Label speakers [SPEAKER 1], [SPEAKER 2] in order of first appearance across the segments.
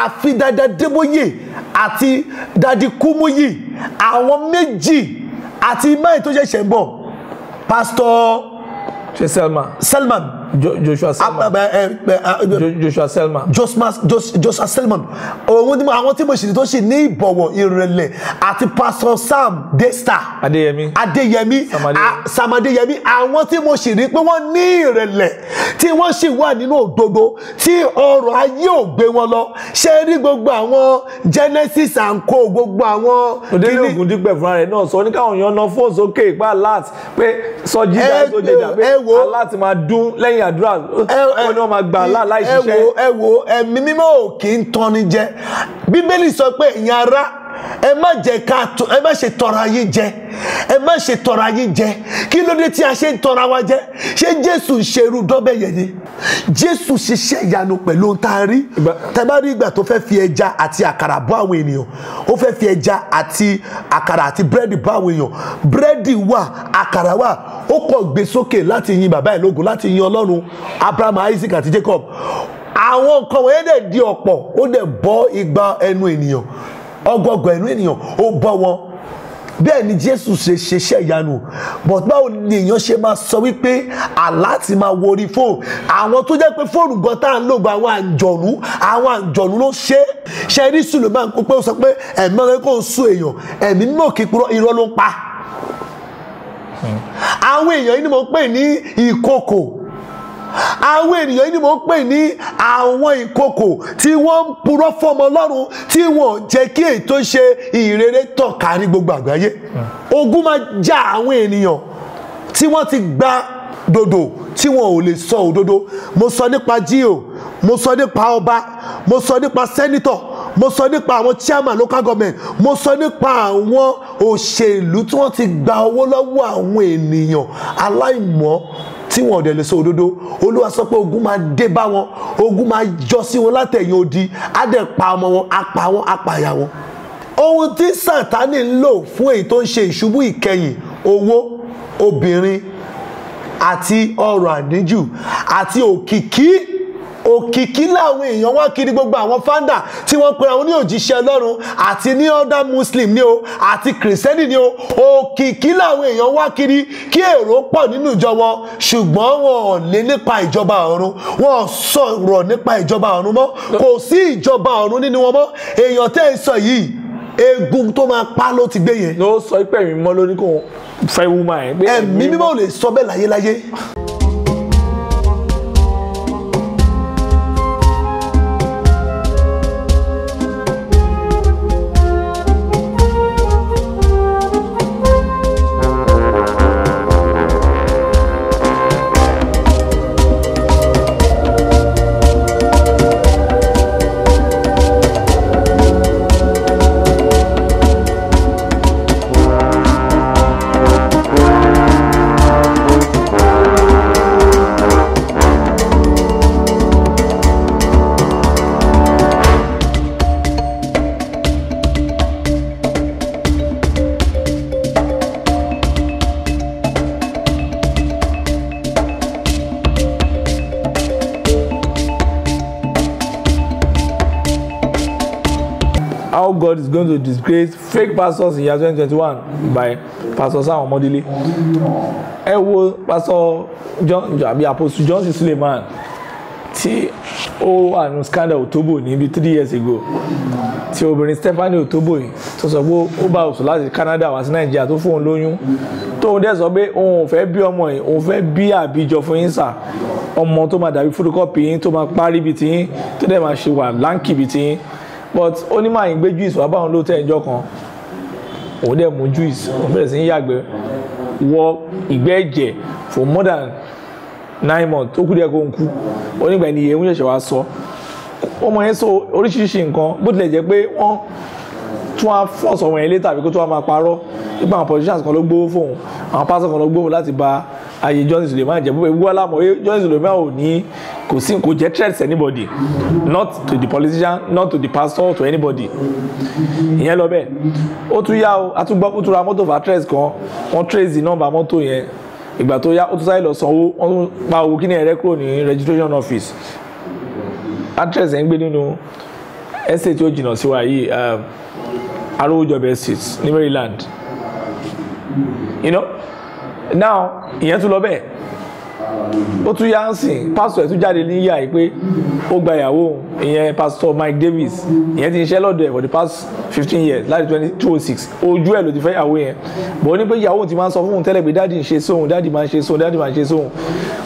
[SPEAKER 1] àfi Dada Débóyè àti Dadi Kúmúyì àwọn méjì àti máì tó ṣẹ̀ṣẹ̀ ń bọ̀ Pastor Selman
[SPEAKER 2] Joshua
[SPEAKER 1] Selman àwọn tí mo ṣì ní tó ṣì ní ìbọ̀wọ̀ ìrẹ̀lẹ̀ àti Pastor Sam Adéyẹmí Sam Adéyẹmí àwọn tí mo ṣì rí pé wọ́n ní ìrẹ̀lẹ̀ tí wọ́n ṣì wà nínú òdodo tí ọrọ̀ ayé ò gbé wọn lọ ṣe rí gbogbo àwọn Genesis and Co gbogbo àwọn
[SPEAKER 2] òdélé ògùn dípẹ̀ fúnra rẹ̀ náà sọ ní káwọn èèyàn náà fóònù sókè ìpá alert pé sọjí ìdá tó jẹjà pé alert máa dún lẹ́yìn àdúrà ó ní wọ́n máa gbà láì ṣiṣẹ́.
[SPEAKER 1] ẹ wo ẹ̀mí mímọ́ ò kì í tọ́ni jẹ Bíbélì sọ pé ìyẹn ará ẹ má ṣe tọrọ ayé jẹ ẹ má ṣe tọrọ ayé jẹ kí ló dé tí a ṣe ń tọrọ wa jẹ ṣé Jésù ṣerú dọ́bẹ̀ yẹn ni Jésù ṣiṣẹ́ ìyanu pẹ̀lú ohun tá a rí tẹ́ bá rí ìgbà tó fẹ́ fi ẹja àti àkàrà bọ́ àwọn ènìyàn ó fẹ́ fi ẹja àti àkàrà àti búrẹ́dì bọ́ àwọn èèyàn búrẹ́dì wà àkàrà wà ó kọ̀ gbé sókè láti yin bàbá ẹ̀ lógo láti yin Ọlọ́run Abraham Isaac àti Jacob àwọn nǹkan wọ̀nyẹn dẹ̀ di ọ̀pọ̀ ó dẹ̀ bọ́ igba ẹnu ènìyàn ọgọgọ ẹnu ènìyàn ó bọ́ wọn bẹ́ẹ̀ ni Jésù ṣe ṣiṣẹ́ ìyanu but báwo ni èèyàn ṣe máa sọ wípé àlá ti máa wọrí fóònù àwọn tó jẹ́ pé fóònù gan tá à ń lò gba àwọn àǹjọ̀nú ló ṣe rí Suleiman kó pé ó sọ pé ẹ̀mí ọ̀rẹ́ kò ń sún èèyàn ẹ̀mí mímọ́ kí irọ́ ló ń pa àwọn èèyàn yìí ni mo pè ní ìkòkò àwọn ènìyàn yìí ni mo ń pè ní àwọn ìkòkò tí wọ́n ń purọ́ fọ́mọ Ọlọ́run tí wọ́n jẹ́ kí ètò ṣe ìrere tàn kárí gbogbo àgbáyé ogun máa já àwọn ènìyàn tí wọ́n ti gba dòdò tí wọ́n ò lè sọ òdodo mo sọ nípa Gio mo sọ nípa ọba mo sọ nípa sẹ́nítọ̀ mo sọ nípa àwọn chairman local government mo sọ nípa àwọn òṣèlú tí wọ́n ti gba owó lọ́wọ́ àwọn ènìyàn aláìmọ́ tí wọn ò dẹ̀ lè sọ òdodo Olúwa sọ pé ogun máa dé bá wọn ogun máa jọ sí wọn látẹ̀yìn odi á dẹ̀ pa ọmọ wọn á pa wọn á pa ìyá wọn. ohun tí Sátánì ń lò fún èyí tó ń ṣe ìṣubú ìkẹyìn owó obìnrin àti ọrọ̀ àníjù àti òkìkí làwọn èèyàn wá kiri gbogbo àwọn fáńdà tí wọ́n pe àwọn ní òjíṣẹ́ Ọlọ́run àti ní ọ̀dà Muslim ni o àti kìrìsìtẹ́nì ni o òkìkí làwọn èèyàn wá kiri kí èrò pọ̀ nínú ìjọ wọn ṣùgbọ́n wọn ò lè nípa ìjọba ọ̀run wọn ò sọ̀rọ̀ nípa ìjọba ọ̀run mọ́ kò sí ìjọba ọ̀run nínú wọn mọ́ èèyàn tẹ́ ń sọ yìí egun tó máa pa ló ti gbé yẹn.
[SPEAKER 2] ló sọ pé ẹ̀mí mímọ́ ló ní kó fẹ́ wú máa ẹ̀.
[SPEAKER 1] ẹ̀mí mímọ́ ò lè sọ bẹ́ẹ̀ láyéláyé.
[SPEAKER 2] How God is going to disgrace fake pastors in year 2021 by Pastor Sam Omodele. Ẹ wo Pastor John àbí Apostle Johnson Suleiman tí ó wà ní scandal Otobo ní bí 3 years ago tí obìnrin Stephanie Otobo yìí tó sọ pé ó bá òṣù láti Canada wá sí Nàìjíríà tó fún òun lóyún tóun dẹ̀ sọ pé òun ò fẹ́ bí ọmọ yìí òun fẹ́ bí àbíjọ fún yín sà ọmọ tó máa dàbí photocopy yín tó máa parí bíi tiyín tó dẹ̀ máa ṣe wà láǹkì bíi tiyín but ó ní máa ń gbé juice wá báwọn ló tẹ̀ ẹjọ́ kan òun dẹ̀ mú juice òun bẹ̀rẹ̀ sí ń yàgbẹ́ wọ ìgbẹ́ ẹ̀jẹ̀ for more than 9 months tó kú díẹ̀ kó ń kú onígbà ẹni yẹn ń ṣẹ̀ṣẹ̀ wá sọ ọmọ yẹn sọ oríṣiríṣi nǹkan bó tilẹ̀ jẹ́ pé wọ́n tún wá fọ́ọ̀sì ọmọ yẹn létà àbí kó tún wá máa parọ́ nípa àwọn politicians kan ló gbówó fóun àwọn pásítọ̀ kan ló gbówó láti ba ayé Johnson Suleiman jẹ́ bó ewu alámọ̀ Johnson Suleiman ò ní kò jẹ́ threat to anybody not to the politician not to the pastor to anybody ìyẹn lọ bẹ́ẹ̀ ó tún yá o àtúgbọ́ ó tún ra mọ́tò fatres kan wọ́n trace the number mọ́tò yẹn ìgbà tó yá ó tún sáré lọ sanwó wọ́n tún pa owó kíní ẹ̀rẹ́ kúrò ní registration office actress ẹ̀ ń gbé nínú estate tí ó jìnnà sí wa yìí Arówójọbẹ̀ estate ní Maryland, you know, now ìyẹn tún lọ bẹ́ẹ̀ ó tún yá ń sìn pásítọ̀ ẹ̀ tún jáde níyà yìí pé ó gba ìyàwó ìyẹn pásítọ̀ Mike Davis, ìyẹn ti ń ṣiṣẹ́ lọ́dọ̀ ẹ̀ for the past 15 years láti 2006, ojú ẹ̀ ló ti fẹ́ ìyàwó yẹn, bọ̀ ní pé ìyàwó ti máa ń sọ fún òun tẹ́lẹ̀ pé dáàdì ń ṣe sóhun, dáàdì máa ń ṣe sóhun, dáàdì máa ń ṣe sóhun,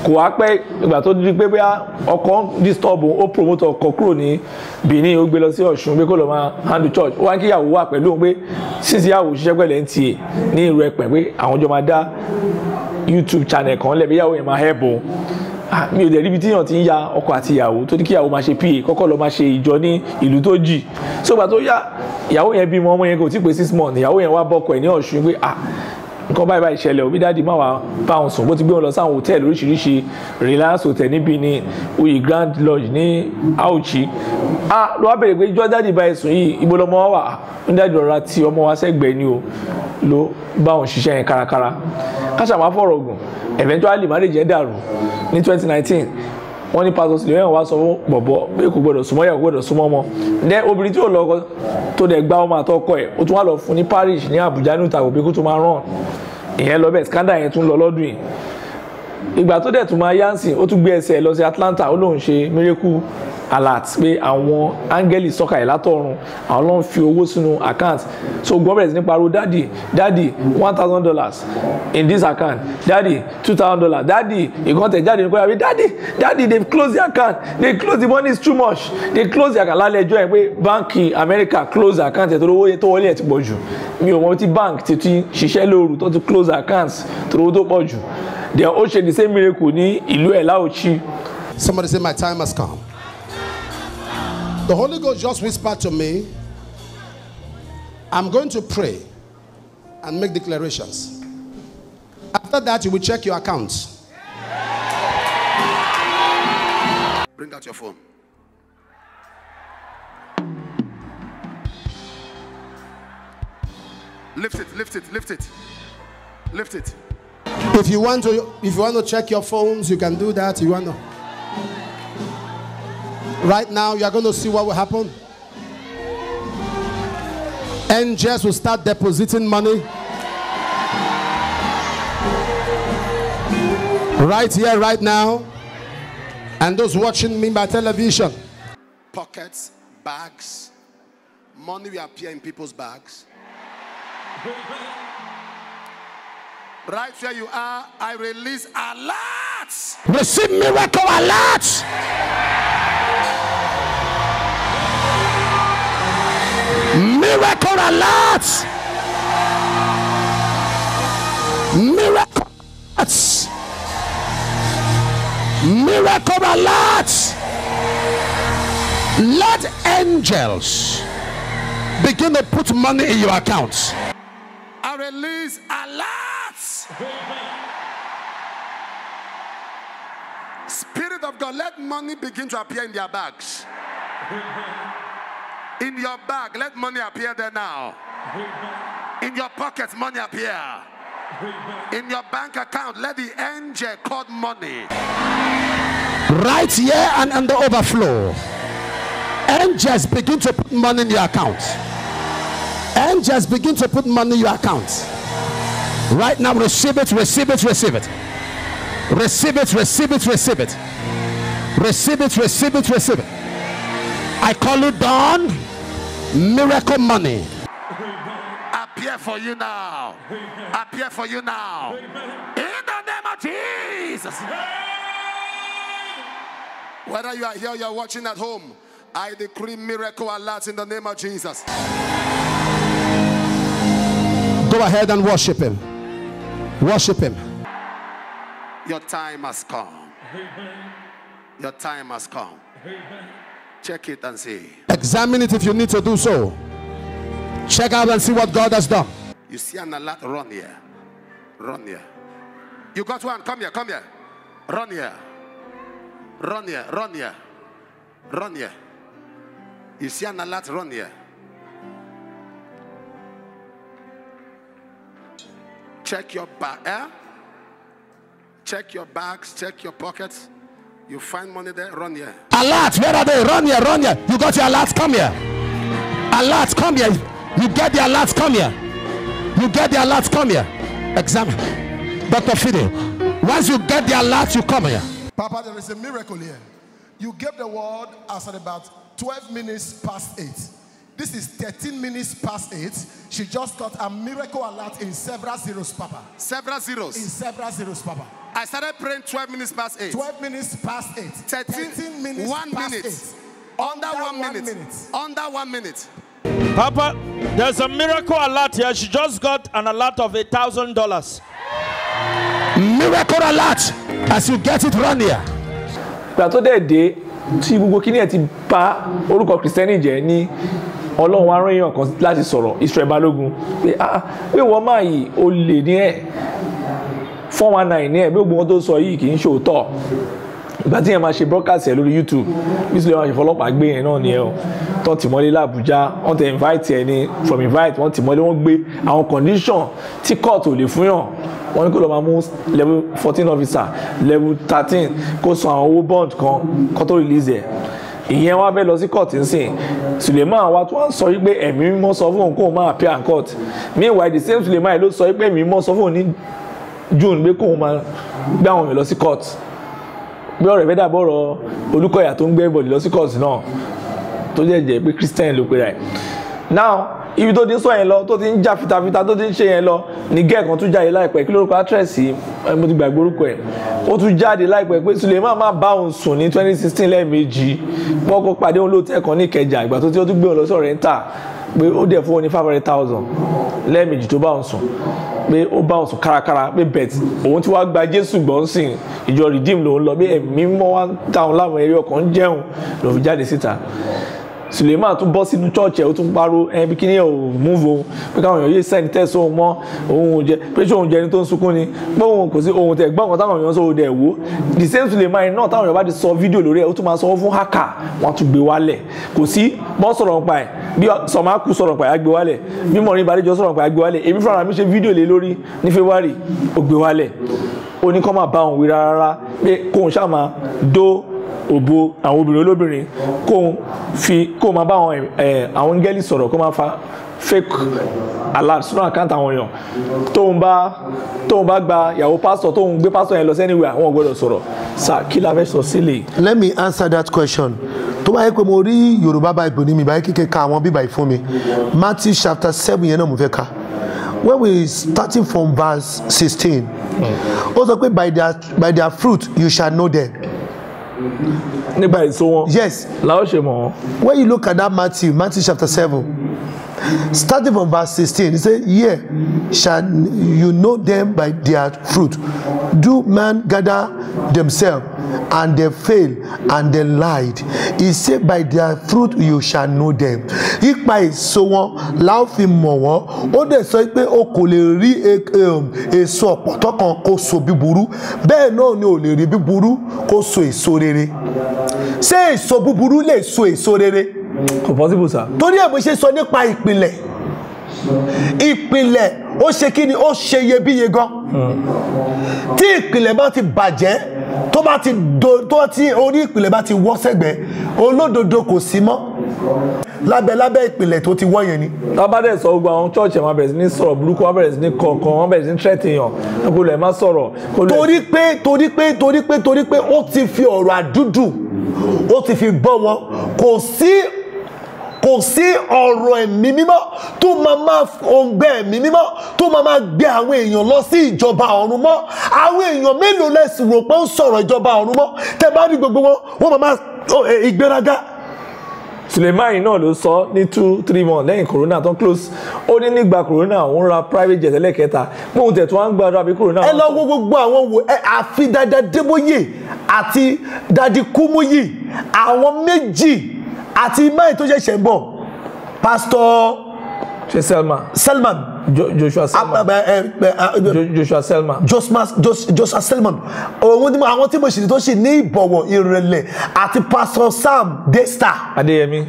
[SPEAKER 2] kò wá pẹ́ ìgbà tó di pé bóyá ọkọ disturb òun, ó promote ọkọ kúrò ní Benin, ó gbé lọ sí Ọ̀ṣun pé kó lọ máa handle church, ó wá kí ìyàwó wà pẹ̀lú òun pé sísí ìyàwó ṣiṣẹ́ pẹ̀lẹ́ ń tiẹ̀ ní ìrù ẹ̀pẹ̀ pé àwọn jọ máa dá YouTube channel kan lẹ̀ bí ìyàwó yẹn máa help òun. Mi ò dẹ̀ ríbi tí èèyàn ti ń ya ọkọ àti ìyàwó tó ní kí ìyàwó máa ṣe PA kọ́kọ́ lọ máa ṣe ìjọ ní ìlú tó jì, sógbà tó yá ìyàwó yẹn bímọ, ọmọ yẹn kò tí pé 6 months, ìyàwó yẹn wá bọ́kọ ẹ̀ ní Ọ̀ṣun pé nǹkan báyìí báyìí ṣẹlẹ̀ òbí dáàdì máa wà bá wọn sùn, bó ti gbé wọn lọ sáwọn hòtẹ́ẹ̀lì oríṣiríṣi, Reliance Hotel níbi ní Oyi Grand Lodge ní Auchi, ló wá bèrè pé ìjọ dáàdì báyìí sùn yìí ibo lọmọ wa wà, ní dáàdì rọra ti ọmọ wa sẹ́gbẹ̀ẹ́ ni o, ló bá wọn ṣiṣẹ́ yẹn kárakára. Káṣà máa fọ̀rọ̀ gùn, eventually marriage yẹn dàrú ní 2019, wọ́n ní pásítọ̀ sílẹ̀ wọ́n wá sọ fún bọ̀bọ̀ pé kò gbọ́dọ̀ súnmọ́ ìyàwó, kò gbọ́dọ̀ súnmọ́ ọmọ, ǹdẹ́ obìnrin tí ò lọ́kọ tó dẹ̀ gbá ọmọ àtọkọ ẹ̀ ó tún wá lọ fún ní parish ní Àbújá ní ìtàgò pé kó tó máa rán ìyẹn lọ bẹ́ẹ̀, scandal yẹn tún lọ lọ́dún yìí. Ìgbà tó dẹ̀ tún máa yánsìn ó tún gbé ẹsẹ̀ lọ sí Atlanta, ó lóun ṣe miracle alert pé àwọn áńgẹ́lì sọ̀kalẹ̀ látọ̀run, àwọn ló ń fi owó sínú account, so gbọ́ bẹ̀rẹ̀ sí ní pariwo daddy $1,000 in this account, daddy $2,000, daddy ìkọ́ntẹ̀ jáde ní kọ́yà pé daddy they close the account, they close the money is too much, they close the account. Lálẹ́ ẹjọ́ yẹn pé báńkì America close the account ẹ̀ tó owó tó wọlé ẹ̀ ti pọ̀ jù, mi ò mọ tí bank ti ti ṣiṣẹ́ lóru tó ti close the account tó owó tó pọ̀ jù, they ó ṣe the same miracle ní ìlú ẹ̀ Láòchí.
[SPEAKER 3] Somebody say my time has come. The Holy Ghost just whispered to me, I'm going to pray and make declarations. After that, you will check your accounts. Bring out your phone. Lift it, lift it, lift it. Lift it. If you want to check your phones, you can do that. You want to. Right now, you are going to see what will happen. Angels will start depositing money. Right here, right now. And those watching me by television. Pockets, bags. Money will appear in people's bags. Right where you are, I release alerts. Receive miracle alerts. Miracle alerts. Miracle alerts. Miracle alerts. Let angels begin to put money in your accounts. I release alerts. Spirit of God, let money begin to appear in their bags. In your bag, let money appear there now. In your pockets, money appear. In your bank account, let the angel called money. Right here and on the overflow. Angels begin to put money in your account. Angels begin to put money in your account. Right now, receive it, receive it, receive it. Receive it, receive it, receive it. Receive it, receive it, receive it. I call it done. Miracle money. Appear for you now. Appear for you now. In the name of Jesus. Whether you are here or you are watching at home, I decree miracle alerts in the name of Jesus. Go ahead and worship him. Worship him. Your time has come. Your time has come. Check it and see. Examine it if you need to do so. Check out and see what God has done. You see an alert, run here. Run here. You got one, come here, come here. Run here. Run here, run here. Run here. You see an alert, run here. Check your bag. Check your bags, check your pockets. You find money there, run here. Alert, where are they? Run here, run here. You got your alerts, come here. Alert, come here. You get the alert, come here. You get the alert, come here. Examine. Dr. Fido. Once you get the alert, you come here.
[SPEAKER 4] Papa, there is a miracle here. You gave the word as at about 12 minutes past 8. This is 13 minutes past 8. She just got a miracle alert in several zeros, Papa.
[SPEAKER 3] Several zeros.
[SPEAKER 4] In several zeros, Papa.
[SPEAKER 3] I started praying 12 minutes past 8.
[SPEAKER 4] 12 minutes past 8.
[SPEAKER 3] 13
[SPEAKER 4] minutes
[SPEAKER 3] 1
[SPEAKER 4] past
[SPEAKER 3] minute.
[SPEAKER 4] 8.
[SPEAKER 3] Under 1 minute. Under 1 minute.
[SPEAKER 5] Papa, there's a miracle alert here. She just got an alert of $1,000.
[SPEAKER 3] Miracle alert. As you get it, run here.
[SPEAKER 2] Ìgbà tó dẹ̀ dé tí gbogbo kíní ẹ̀ ti bà orúkọ Kristẹni jẹ́ ní Ọlọ́run wá rán èèyàn kan láti sọ̀rọ̀ Israel Balógun pé wọ́n máa yìí ó lè ní ẹ̀ 419 ní ẹ̀ bí gbogbo wọn tó sọ yìí kì í ṣe òótọ́. Ìgbà tí yẹn máa ṣe broadcast ẹ̀ lórí YouTube bí sílẹ̀ wọn ṣe fọlọ́pàá gbé yẹn náà ni ẹ̀ o tó ti mọ́lé l'Abuja wọ́n tẹ̀ invite ẹ̀ ní from invite wọ́n ti mọ́lé wọ́n gbé àwọn condition tí court ò lè fún yàn wọ́n ní kó lọ́ọ́ máa mú level 14 officer level 13 kó san àwọn owó bond kan tó release ẹ̀ ìyẹn wá fẹ́ lọ sí court nsìn Suleiman wa tó wá sọ wípé ẹ̀mí mímọ́ sọ fún òun kóun máa appear in court meanwhile the same Suleiman ló sọ wípé ẹ̀mí mímọ́ sọ fún òun ní June pé kóun máa gbé àwọn èèyàn lọ sí court bí ọ̀rẹ́ fẹ́ dàbọ̀ ọ̀rọ̀ Olúkọ̀yà tó ń gbé bọ̀dì lọ sí court náà tó jẹ́ pé Christian ló pe rẹ̀ now ibi tó ti ń sọ yẹn lọ tó ti ń jà fitafita tó ti ń ṣe yẹn lọ ní gẹ́ẹ̀ kan tún jáde láìpẹ́ kí lórúkọ actress mo ti gbàgbé orúkọ ẹ̀ ó tún jáde láìpẹ́ pé Suleiman máa bá òun sùn ní 2016 lẹ́ẹ̀mejì wọ́n kó pàdé òun lóòótọ́ ẹ̀kan ní Ìkẹjà ìgbà tó tí ó tún gbé òun lọ sí Oriental pé ó dẹ̀ fún òun ní 500,000 lẹ́ẹ̀mejì tó bá òun sùn pé ó bá òun sùn kárakára pé bet òun ti wá gba Jésù gbọ́n sìn ìjọ Redeem lòun lọ pé ẹ̀mí mọ́ wá táwọn láwọn eré ọkàn jẹun lòun fi jáde síta Suleiman tún bọ́ sínú church ẹ̀ ó tún parọ́ bí kíní ẹ̀ ò múvo pé káwọn èèyàn yé sẹ́ni tẹ̀sán òun mọ́ òun ò jẹ pé ṣé òun jẹ ẹni tó ń sunkún ni pé òun kò sí òun tẹ̀ gbọ́n kan táwọn èèyàn sọ òun dẹ̀ wò the same Suleiman náà táwọn èèyàn bá ti sọ fídíò lórí ẹ̀ ó tún máa sọ fún hacker wọ́n tún gbé wálẹ̀ kò sí bọ́ sọ̀rọ̀ nípa ẹ̀ bí Sọ̀mákù sọ̀rọ̀ nípa ẹ̀ á gbé wálẹ̀ bí Mọ̀rin Bàdéjọ sọ̀rọ̀ nípa ẹ̀ á gbé wálẹ̀ èmi fúnra mi ṣe fídíò lé lórí ní February ó gbé wálẹ̀ ó ní kó má bá òun wí rárá pé kóun ṣáà máa dó òbò àwọn obìnrin olóbìnrin kó máa bá àwọn ngẹ́lì sọ̀rọ̀ kó máa fa fake alert sínú àkáǹtì àwọn èèyàn tóun bá gba ìyàwó pásítọ̀ tóun gbé pásítọ̀ yẹn lọ sẹ́niwẹ̀ àwọn gbọ́dọ̀ sọ̀rọ̀ sà kí la fẹ́ sọ sílẹ̀.
[SPEAKER 1] Let me answer that question. tó bá yẹ pé mo rí Yorùbá Bible ní mi báyìí kíkẹ́ ka àwọn bíbá yìí fún mi Matthew chapter 7 yẹn náà mo fẹ́ ka when we starting from verse 16 ó sọ pé by their fruit you shall know them.
[SPEAKER 2] nígbà èso wọn.
[SPEAKER 1] Yes.
[SPEAKER 2] làwọn ṣe mọ̀ wọn.
[SPEAKER 1] When you look at that Matthew chapter 7 starting from verse 16 he say yeah shall you know them by their fruit do men gather themselves and they fail and they lied he say by their fruit you shall know them. Ipa èso wọn la ó fi mọ̀ wọ́n ó dẹ̀ sọ pé o kò lè rí èso ọ̀pọ̀tọ́ kan kó so búburú bẹ́ẹ̀ náà ni o lè rí búburú kó so èso rere. Ṣé èso búburú lè so èso rere?
[SPEAKER 2] Kò possible sir.
[SPEAKER 1] Torí ẹ̀ mo ṣe sọ nípa ìpìlẹ̀ ó ṣe kí ni ó ṣe iyebíye gan. Tí ìpìlẹ̀ bá ti bàjẹ́ tó tí orí ìpìlẹ̀ bá ti wọ́ sẹ́gbẹ̀ẹ́ olódodo kò sí mọ́ lábẹ́ ìpìlẹ̀ tó ti wọ́ yẹn ni.
[SPEAKER 2] Lábàdẹ̀ sọ gbogbo àwọn church wọn bẹ̀rẹ̀ sí ní sọ̀rọ̀ burúkú wọn bẹ̀rẹ̀ sí ní kọ̀ọ̀kan wọn bẹ̀rẹ̀ sí ní threat èèyàn kó lè má sọ̀rọ̀. Torí pé ó ti fi ọ̀rọ̀ àdúdù ó ti fi bọ́ wọn kò sí ọ̀rọ̀ ẹ̀mí mímọ́ tó máa òǹgbẹ ẹ̀mí mímọ́ tó máa gbé àwọn èèyàn lọ sí ìjọba ọ̀run mọ́. Àwọn èèyàn mélòó lẹ́sìn rò pé ń sọ̀rọ̀ ìjọba ọ̀run mọ́ tẹ́ bá rí gbogbo wọn máa ìgbéraga. Suleiman náà ló sọ ní 2-3 months lẹ́yìn corona tó close ó ní nígbà corona òun ra private jet ẹlẹ́kẹta pé òun tẹ̀ tó wá ń gbàdúrà bí corona.
[SPEAKER 1] Ẹ lọ wo gbogbo àwọn wo àfi Dada Débóyè àti Dadi Kúmúyì àwọn méjì àti máì tó ṣẹ̀ṣẹ̀ ń bọ̀ Pastor
[SPEAKER 2] ṣe Selman Joshua Selman. Joshua Selman.
[SPEAKER 1] Joshua Selman. Àwọn tí mo ṣì ní tó ṣì ní ìbọ̀wọ̀ ìrẹ̀lẹ̀ àti Pastor Sam Desta. Adéyẹmí.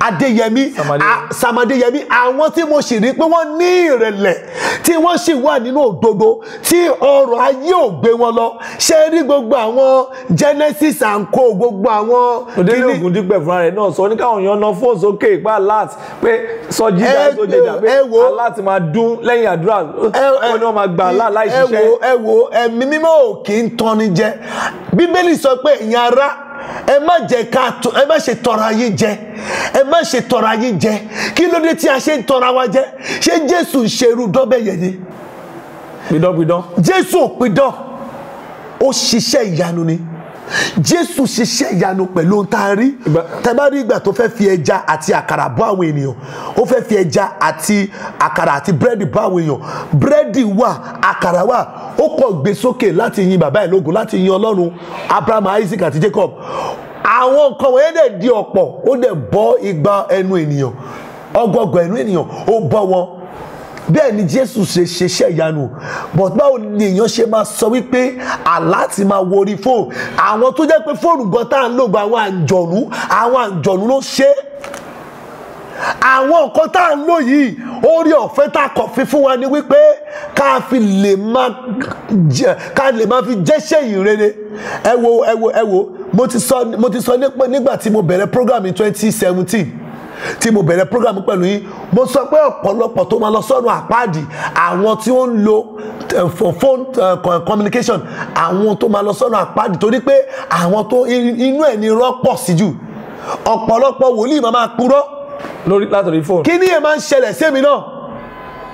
[SPEAKER 1] Sam Adéyẹmí. Àwọn tí mo ṣì rí pé wọ́n ní ìrẹ̀lẹ̀ tí wọ́n ṣì wà nínú òdodo tí ọrọ̀ ayé ò gbé wọn lọ. Ṣé rí gbogbo àwọn Genesis and Co gbogbo àwọn.
[SPEAKER 2] Òdélé Ògúndípẹ̀ fúnra rẹ̀ náà sọ ní káwọn èèyàn náà fóònù sókè ìpá alert pé sọjí dáa tó jẹjà pé alert máa dún lẹ́yìn àdúrà ó ní wọ́n máa gbà alert láì ṣiṣẹ́.
[SPEAKER 1] ẹ wo ẹ̀mí mímọ́ ò kì í tọ́ni jẹ. Bíbélì sọ pé ìyẹn ará ẹ má ṣe tọrọ ayé jẹ, ẹ má ṣe tọrọ ayé jẹ. Kí ló dé tí a ṣe ń tọrọ wa jẹ? Ṣé Jésù ń ṣerú dọ́bẹ̀ yẹn ni?
[SPEAKER 2] Pidán.
[SPEAKER 1] Jésù ò pidán, ó ṣiṣẹ́ ìyanu ni. Jésù ṣiṣẹ́ ìyanu pẹ̀lú ohun tá a rí. Tẹ́ bá rí ìgbà tó fẹ́ fi ẹja àti àkàrà bọ́ àwọn ènìyàn, ó fẹ́ fi ẹja àti àkàrà àti búrẹ́dì bọ́ àwọn èèyàn. Búrẹ́dì wà, àkàrà wà, ó kọ̀ gbé sókè láti yin bàbá ẹ̀ lógo, láti yin Ọlọ́run Abraham, Isaac àti Jacob. Àwọn nǹkan wọ̀nyẹn dẹ̀ di ọ̀pọ̀, ó dẹ̀ bọ́ igba ẹnu ènìyàn, ọgọgọ ẹnu ènìyàn, ó bọ́ wọn. Bẹ́ẹ̀ ni Jésù ṣe ṣiṣẹ́ ìyanu. But báwo ni èèyàn ṣe máa sọ wípé àlá ti máa wo orí fóònù? Àwọn tó jẹ́ pé fóònù gan tá à ń lò gba àwọn àǹjọ̀nú ló ṣe. Àwọn nǹkan tá à ń lò yìí, orí ọ̀fẹ́ tá a kọ̀ fi fún wa ni wípé ká lè máa fi jẹ́ṣẹ́ ìrere. Ẹ wo mo ti sọ nígbà tí mo bẹ̀rẹ̀ program in 2017. Tí mo bẹ̀rẹ̀ program pẹ̀lú yín, mo sọ pé ọ̀pọ̀lọpọ̀ tó máa lọ sọ́nà àpáàdì, àwọn tí ó ń lo phone communication, àwọn tó máa lọ sọ́nà àpáàdì torí pé àwọn tó inú ẹ̀ ní irọ́ pọ̀ sí jù. Ọ̀pọ̀lọpọ̀ wòlíì máa purọ́
[SPEAKER 2] látòrí fóònù.
[SPEAKER 1] Kí ni ẹ máa ń ṣẹlẹ̀ sí mi náà?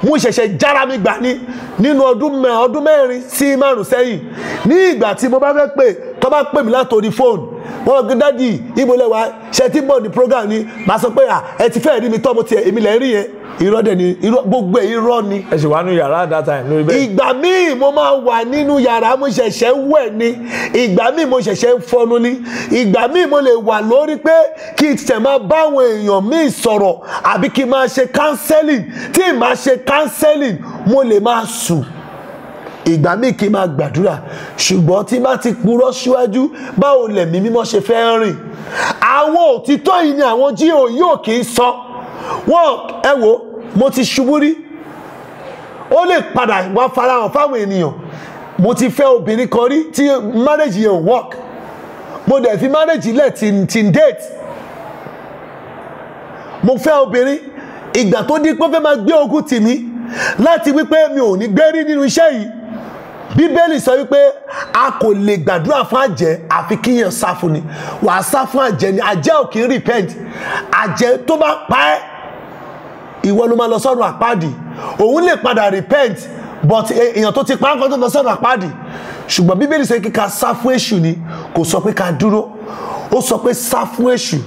[SPEAKER 1] Mo ṣẹ̀ṣẹ̀ jára mi gbà ní nínú ọdún 4 sí 5 sẹ́yìn. Ní ìgbà tí mo bá fẹ́ pè, tó bá pè mí látòrí fóònù, wọ́n gbé dádì ibo lẹ́wà ṣe tí bọ̀ ní program ni màá sọ pé ẹ ti fẹ́ rí mi tọ́ mo tiẹ̀ èmi lẹ́ rí yẹn. Irọ́ dẹ̀ ni gbogbo ẹ̀ irọ́ ni.
[SPEAKER 2] Ẹ ṣì wà nínú yàrá at that time lórí bẹ́ẹ̀.
[SPEAKER 1] Ìgbà míì mo máa wà nínú yàrá, mo ṣẹ̀ṣẹ̀ wẹ̀ ni. Ìgbà míì mo ṣẹ̀ṣẹ̀ ń fọnu ni. Ìgbà míì mo lè wà lórí pé kí n tẹ̀ máa bá àwọn èèyàn míì sọ̀rọ̀ àbí kí n máa ṣe counseling. Tí n máa ṣe counseling mo lè máa sùn. Ìgbà míì kí n máa gbàdúrà. Ṣùgbọ́n tí bá ti purọ́ síwájú, báwo lẹ̀mí mímọ́ ṣe fẹ́ rìn? Àwọn òtítọ́ yìí ni àwọn jíò yóò kì í sọ. Wọ́n ẹ wo mo ti ṣubú rí, ó lè padà wá farahàn fáwọn ènìyàn. Mo ti fẹ́ obìnrin kan rí tí marriage yẹn ò work, mo dẹ̀ fi marriage lẹ̀ tí date. Mo fẹ́ obìnrin, ìgbà tó di pé ó fẹ́ máa gbé ogun tì mí láti wípé mi ò ní gbérí nínú iṣẹ́ yìí. Bíbélì sọ wípé a kò lè gbàdúrà fún àjẹ́ àfi kíyàn sá fún ni. Wàá sá fún àjẹ́ ni, àjẹ́ ò kì í repent. Àjẹ́ tó bá pa ẹ́, ìwọ ló máa lọ sọ́run àpáàdì. Òun lè padà repent, but èèyàn tó ti pa á kan tó lọ sọ́run àpáàdì. Ṣùgbọ́n Bíbélì sọ pé ká sá fún èṣù ni, kò sọ pé ká dúró. Ó sọ pé sá fún èṣù.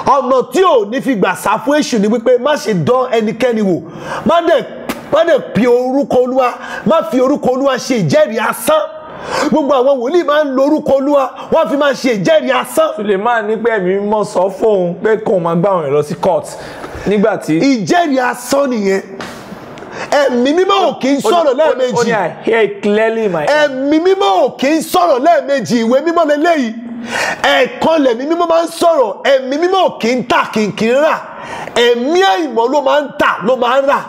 [SPEAKER 1] Ọ̀nà tí ò ní fi gbà sá fún èṣù ni wípé má ṣe dán ẹnikẹ́ni wò, má dẹ̀ pe orúkọ Olúwa, má fi orúkọ Olúwa ṣe ìjẹ́rìí asán. Gbogbo àwọn wòlíì máa ń lo orúkọ Olúwa, wọ́n fi máa ṣe ìjẹ́rìí asán.
[SPEAKER 2] Suleiman ní pé ẹ̀mí mímọ́ sọ fóun pé kóun máa gbá àwọn èèyàn lọ sí court nígbà tí.
[SPEAKER 1] Ìjẹ́rìí asán nìyẹn. Ẹ̀mí mímọ́ ò kì í sọ̀rọ̀ lẹ́ẹ̀mejì.
[SPEAKER 2] Ó ní I hear clearly my.
[SPEAKER 1] Ẹ̀mí mímọ́ ò kì í sọ̀rọ̀ lẹ́ẹ̀mejì. Ìwé mímọ́ lélẹ́yìí. Ẹ̀ẹ̀kan lẹ̀mí mímọ́ máa ń sọ̀rọ̀. Ẹ̀mí mímọ́ ò kì í tà kì í rà. Ẹ̀mí àìmọ́ ló máa ń tà ló máa ń rà.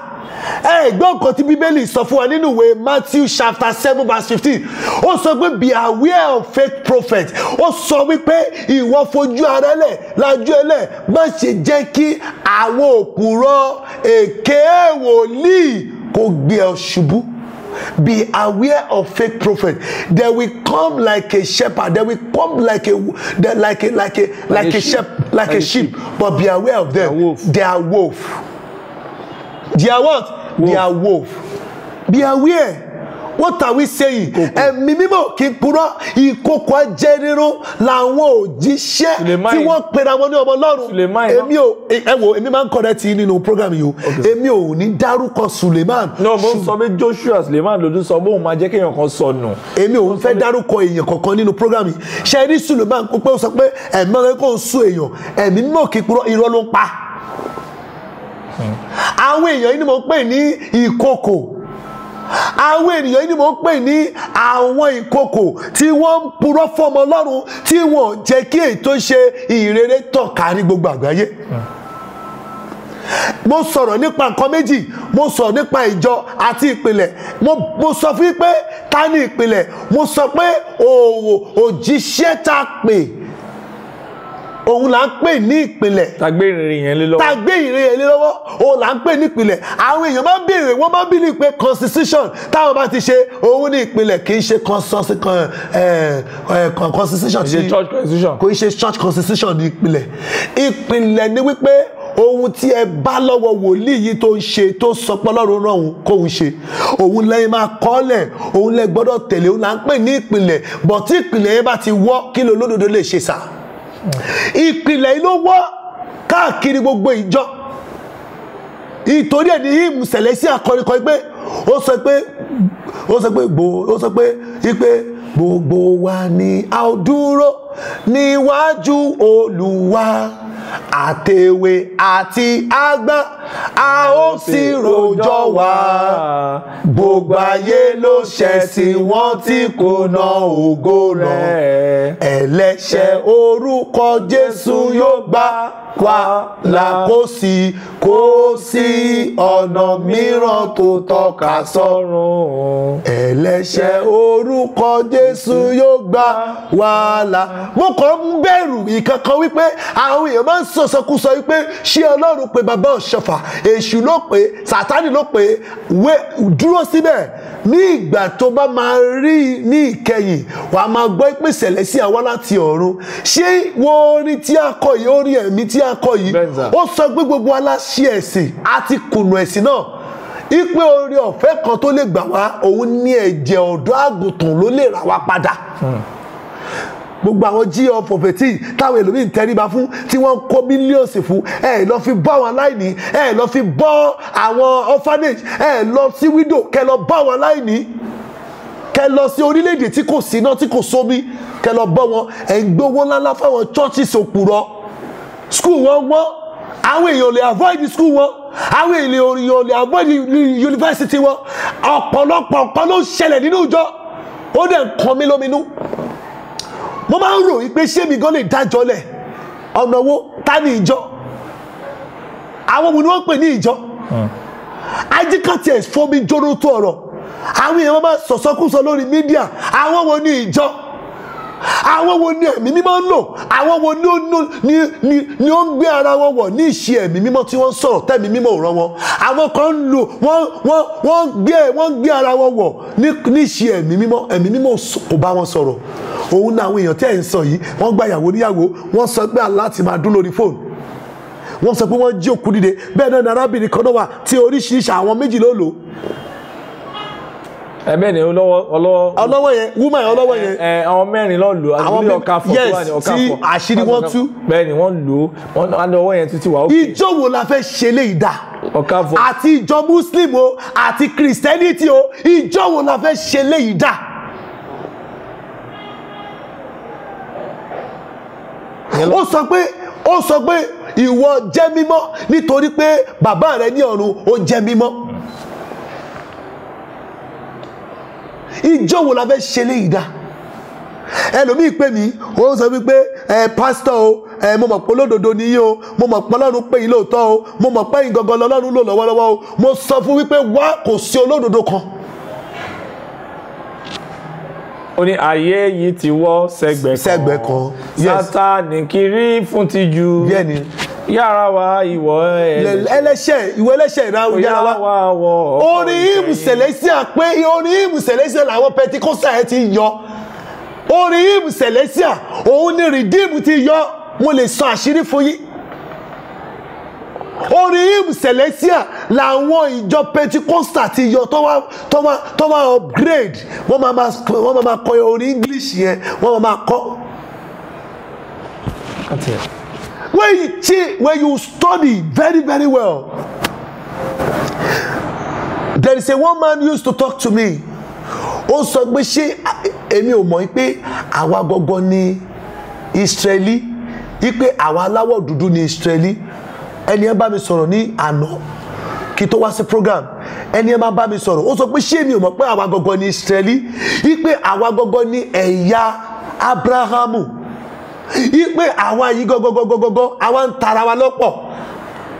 [SPEAKER 1] Ẹ̀gbọ́n nǹkan tí Bíbélì sọ fún wa nínú ìwé Matthew chapter 7 verse 15. Ó sọ pé be aware of fake prophets. Ó sọ wípé ìwọ fojú ara lẹ̀ lajú ẹlẹ̀, má ṣe jẹ́ kí àwọn òpùrọ́ èké wòlíì kó gbé ọ ṣubú. Be aware of fake prophets. They will come like a shepherd. They will come like a sheep. But be aware of them. They are wolf. They are what? Wolf. They are wolf. Be aware. What are we saying? Ẹ̀mí mímọ́ kì í purọ́, ìkòkò ajẹ́ríró làwọn òjíṣẹ́ tí wọ́n pera wọn ní ọmọ Ọlọ́run. Èmi máa ń correct yín nínú program yìí o. Èmi ò ní dárúkọ Suleiman.
[SPEAKER 2] No, mo ń sọ pé Joshua Suleiman lòdù sọ bóun máa jẹ́ kéèyàn kan sọnù.
[SPEAKER 1] Èmi ò ń fẹ́ dárúkọ èèyàn kankan nínú program yìí. Ṣé rí Suleiman pé ó sọ pé ẹ̀mí ọ̀rẹ́ kò ń sún èèyàn. Ẹ̀mí mímọ́ kì í purọ́, irọ́ ló ń pa. àwọn èèyàn yìí ni mo ń pè ní ìkòkò. Àwọn ènìyàn yìí ni mo ń pè ní àwọn ìkòkò tí wọ́n ń purọ́ fọ́mọ Ọlọ́run tí wọ́n jẹ́ kí èyí tó ṣe ìrere tàn kárí gbogbo àgbáyé. Mo sọ̀rọ̀ nípa nǹkan méjì, mo sọ̀rọ̀ nípa ìjọ àti ìpìlẹ̀. Mo sọ fún yín pé ta ni ìpìlẹ̀? Mo sọ pé òjíṣẹ́ tá a pè òun là ń pè ní ìpìlẹ̀.
[SPEAKER 2] Tàgbé ìrìn yẹn lé lọ́wọ́. Tàgbé
[SPEAKER 1] ìrìn yẹn lé lọ́wọ́ òun là ń pè ní ìpìlẹ̀. Àwọn èèyàn máa ń béèrè, wọ́n máa ń bìlì pé constitution táwọn bá ti ṣe òun ní ìpìlẹ̀, kì í ṣe constitution.
[SPEAKER 2] Kì í ṣe church constitution.
[SPEAKER 1] Kì í ṣe church constitution ní ìpìlẹ̀. Ìpìlẹ̀ ni wípé ohun tí ẹ bá lọ́wọ́ wòlíì yìí tó ń ṣe tó sọ pé Ọlọ́run rán òun kóun ṣe, òun lẹ́yìn máa kọ́lẹ̀, òun lẹ́ gbọ́dọ̀ tẹ̀lé, òun là ń pè ní ìpìlẹ̀. Bọ̀ tí ìpìlẹ̀ yẹn bá ti wọ́, kí ló lódodo lè ṣe sá? Ìpìlẹ̀ yìí ló wọ́ káàkiri gbogbo ìjọ. Ìtorí ẹ̀ ní hymn Celestial akọrin kan pé ó sọ pé gbogbo wa ni a ó dúró níwájú Olúwa, àtèwe àti àgbà a ó sì rojọ́ wa. Gbogbo ayé ló ṣẹ̀sìn wọn tí kò ná ògo rẹ̀. Ẹlẹ́ṣẹ̀ orúkọ Jésù yóò gbà wá là, kò sí ọ̀nà mìíràn tó tọ́ka sọ́run. Ẹlẹ́ṣẹ̀ orúkọ Jésù yóò gbà wá là. Mo kàn ń bẹ̀rù ìkankan wípé àwọn èèyàn máa ń sọ̀sọ̀kúsọ wípé ṣé Ọlọ́run pé bàbá ọ̀ṣọ́fà, èṣù ló pé, Sátánì ló pé. Dúró síbẹ̀, ní ìgbà tó bá máa rí ní ìkẹyìn wàá máa gbọ́ pé Celestial wá láti ọ̀run. Ṣé wo orin tí a kọ yìí, orin ẹ̀mí tí a kọ yìí, ó sọ pé gbogbo aláṣẹ ẹ̀sìn àti kùnà ẹ̀sìn náà, ipe oore ọ̀fẹ́ kan tó lè gbà wá òun ní ẹ̀jẹ̀ ọ̀dọ́ àgùntàn ló lè rà wá padà. Gbogbo àwọn GO prophecy táwọn ẹlòmíín tẹríba fún tí wọ́n kó mílíọ̀nsì fún, ẹ lọ fi bọ́ àwọn aláìní, ẹ lọ fi bọ́ àwọn orphanage, ẹ lọ sí widow kẹ lọ bọ́ àwọn aláìní, kẹ lọ sí orílẹ̀-èdè tí kò sí iná tí kò sómi, kẹ lọ bọ́ wọn. Ẹ ń gbówó ńláńlá fáwọn churches òpùrọ́. School wọn wọ́n, àwọn èèyàn lè avoid school wọn, àwọn èèyàn lè avoid university wọn. Ọ̀pọ̀lọpọ̀ nǹkan ló ń ṣẹlẹ̀ nínú ìjọ, ó dẹ̀ ń kan mí lóminú. Mo máa ń rò wípé ṣé mi gan lè dájọ́ lẹ̀? Ọ̀nà wo? Ta ni ìjọ? Àwọn wo ni wọ́n pè ní ìjọ? Ajíkàtì ẹ̀ fọ́ mi jóró tó ọ̀rọ̀. Àwọn èèyàn máa sọ̀sọ́kúsọ lórí mídíà. Àwọn wo ni ìjọ? Àwọn wo ni ẹ̀mí mímọ́ ń lò? Àwọn wo ni ó ń gbé ara wọn wọ̀ ní ìṣe ẹ̀mí mímọ́ tí wọ́n sọ̀rọ̀ tẹ̀mí mímọ́ ò rán wọn? Àwọn kan ń lò wọ́n gbé ara wọn wọ̀ ní ìṣe ẹ̀mí mímọ́. Ẹ̀mí mímọ́ kò bá wọn sọ̀rọ̀. Òun náà àwọn èèyàn tẹ́ ẹ̀ ń sọ yìí, wọ́n gba ìyàwó níyàwó, wọ́n sọ pé láti máa dún lórí fóònù. Wọ́n sọ pé wọ́n jí òkú dìde. Bẹ́ẹ̀ náà ni arábìnrin kan náà wà tí oríṣiríṣi àwọn méjì ló lò.
[SPEAKER 2] Bẹ́ẹ̀ ni
[SPEAKER 1] ọlọ́wọ́ yẹn, woman ọlọ́wọ́ yẹn.
[SPEAKER 2] Àwọn mẹ́rin lọ lò, àwọn ọ̀ka fọ́ tó wà ní ọ̀ka fọ́.
[SPEAKER 1] Tí àṣírí wọn tú.
[SPEAKER 2] Bẹ́ẹ̀ ni wọ́n lò, wọ́n lọ́wọ́ yẹn títí wà ókè.
[SPEAKER 1] Ìjọ wo la fẹ́ ṣe léyìí dà?
[SPEAKER 2] Ọ̀ka fọ́.
[SPEAKER 1] Àti ìjọ Muslim o, àti Christianity o, ìjọ wo la fẹ́ ṣe léyìí dà? Ó sọ pé ìwọ jẹ́ mímọ́ nítorí pé bàbá rẹ ní ọ̀run ó jẹ́ mímọ́. Ìjọ wo la fẹ́ ṣe léyìí dá? Ẹlòmíì pè mí, ó sọ wípé pásítọ̀ o, mo mọ̀ pé olódodo ni yín o, mo mọ̀ pé Ọlọ́run pè yín lóòótọ́ o, mo mọ̀ pé yín gangan lọ́lọ́run lò lọ́wọ́lọ́wọ́ o. Mo sọ fún wípé wá, kò sí olódodo kan.
[SPEAKER 2] Ó ní ayé yìí ti wọ́ sẹ́gbẹ̀ kan. Sátánì kiri fún tìjú.
[SPEAKER 1] Bẹ́ẹ̀ni.
[SPEAKER 2] Yára wa ìwọ
[SPEAKER 1] ẹlẹ́ṣẹ̀, ìwọ ẹlẹ́ṣẹ̀ ìráwọ̀ yára wa. Orin hymn Celestial pé orin hymn Celestial làwọn Pentecostal ẹ ti yọ. Orin hymn Celestial òun ni Redeem ti yọ. Mo lè sọ àṣírí fún yín. Orin hymn Celestial làwọn ìjọ Pentecostal ti yọ tó wá upgrade. Wọ́n máa kọ orin English yẹn, wọ́n máa kọ. When you study very, very well, there is a one man used to talk to me. Ó sọ pé ṣé èmi ò mọ̀ pé àwa gangan ni Israeli, wípé àwa aláwọ̀ dúdú ni Israeli. Ẹni ẹ bá mi sọ̀rọ̀ ní àná, kí tó wá sí program ẹni ẹ máa bá mi sọ̀rọ̀ ó sọ pé ṣé mi ò mọ̀ pé àwa gangan ni Israeli wípé àwa gangan ni ẹ̀yà Abrahamu wípé àwa yìí gangan àwa ń tara wa lọ́pọ̀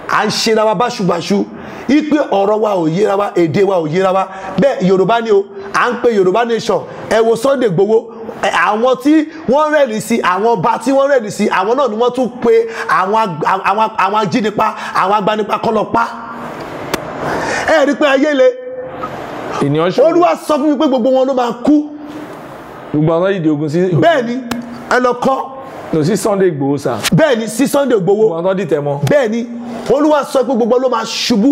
[SPEAKER 1] à ń ṣe ra wa báṣubàṣu wípé ọ̀rọ̀ wa ò yéra wa èdè wa ò yéra wa bẹ́ẹ̀ Yorùbá ni o à ń pe Yorùbá nation ẹ wo Sunday Igboho àwọn tí wọ́n rẹ̀lì sí àwọn ọba tí wọ́n rẹ̀lì sí àwọn náà ni wọ́n tún pe àwọn ajínipa àwọn agbanipa kọ́ lọ pa ẹ rí pé ayé le Olúwa sọ fún mi pé gbogbo wọn ló máa kú
[SPEAKER 2] gbogbo àwọn ìdí ogun sí
[SPEAKER 1] bẹ́ẹ̀ ni ẹ lọ kọ́
[SPEAKER 2] lọ sí Sunday Igboho sà
[SPEAKER 1] bẹ́ẹ̀ ni sí Sunday Igboho
[SPEAKER 2] gbogbo àwọn dìtẹ̀ mọ́
[SPEAKER 1] bẹ́ẹ̀ ni Olúwa sọ pé gbogbo ló máa ṣubú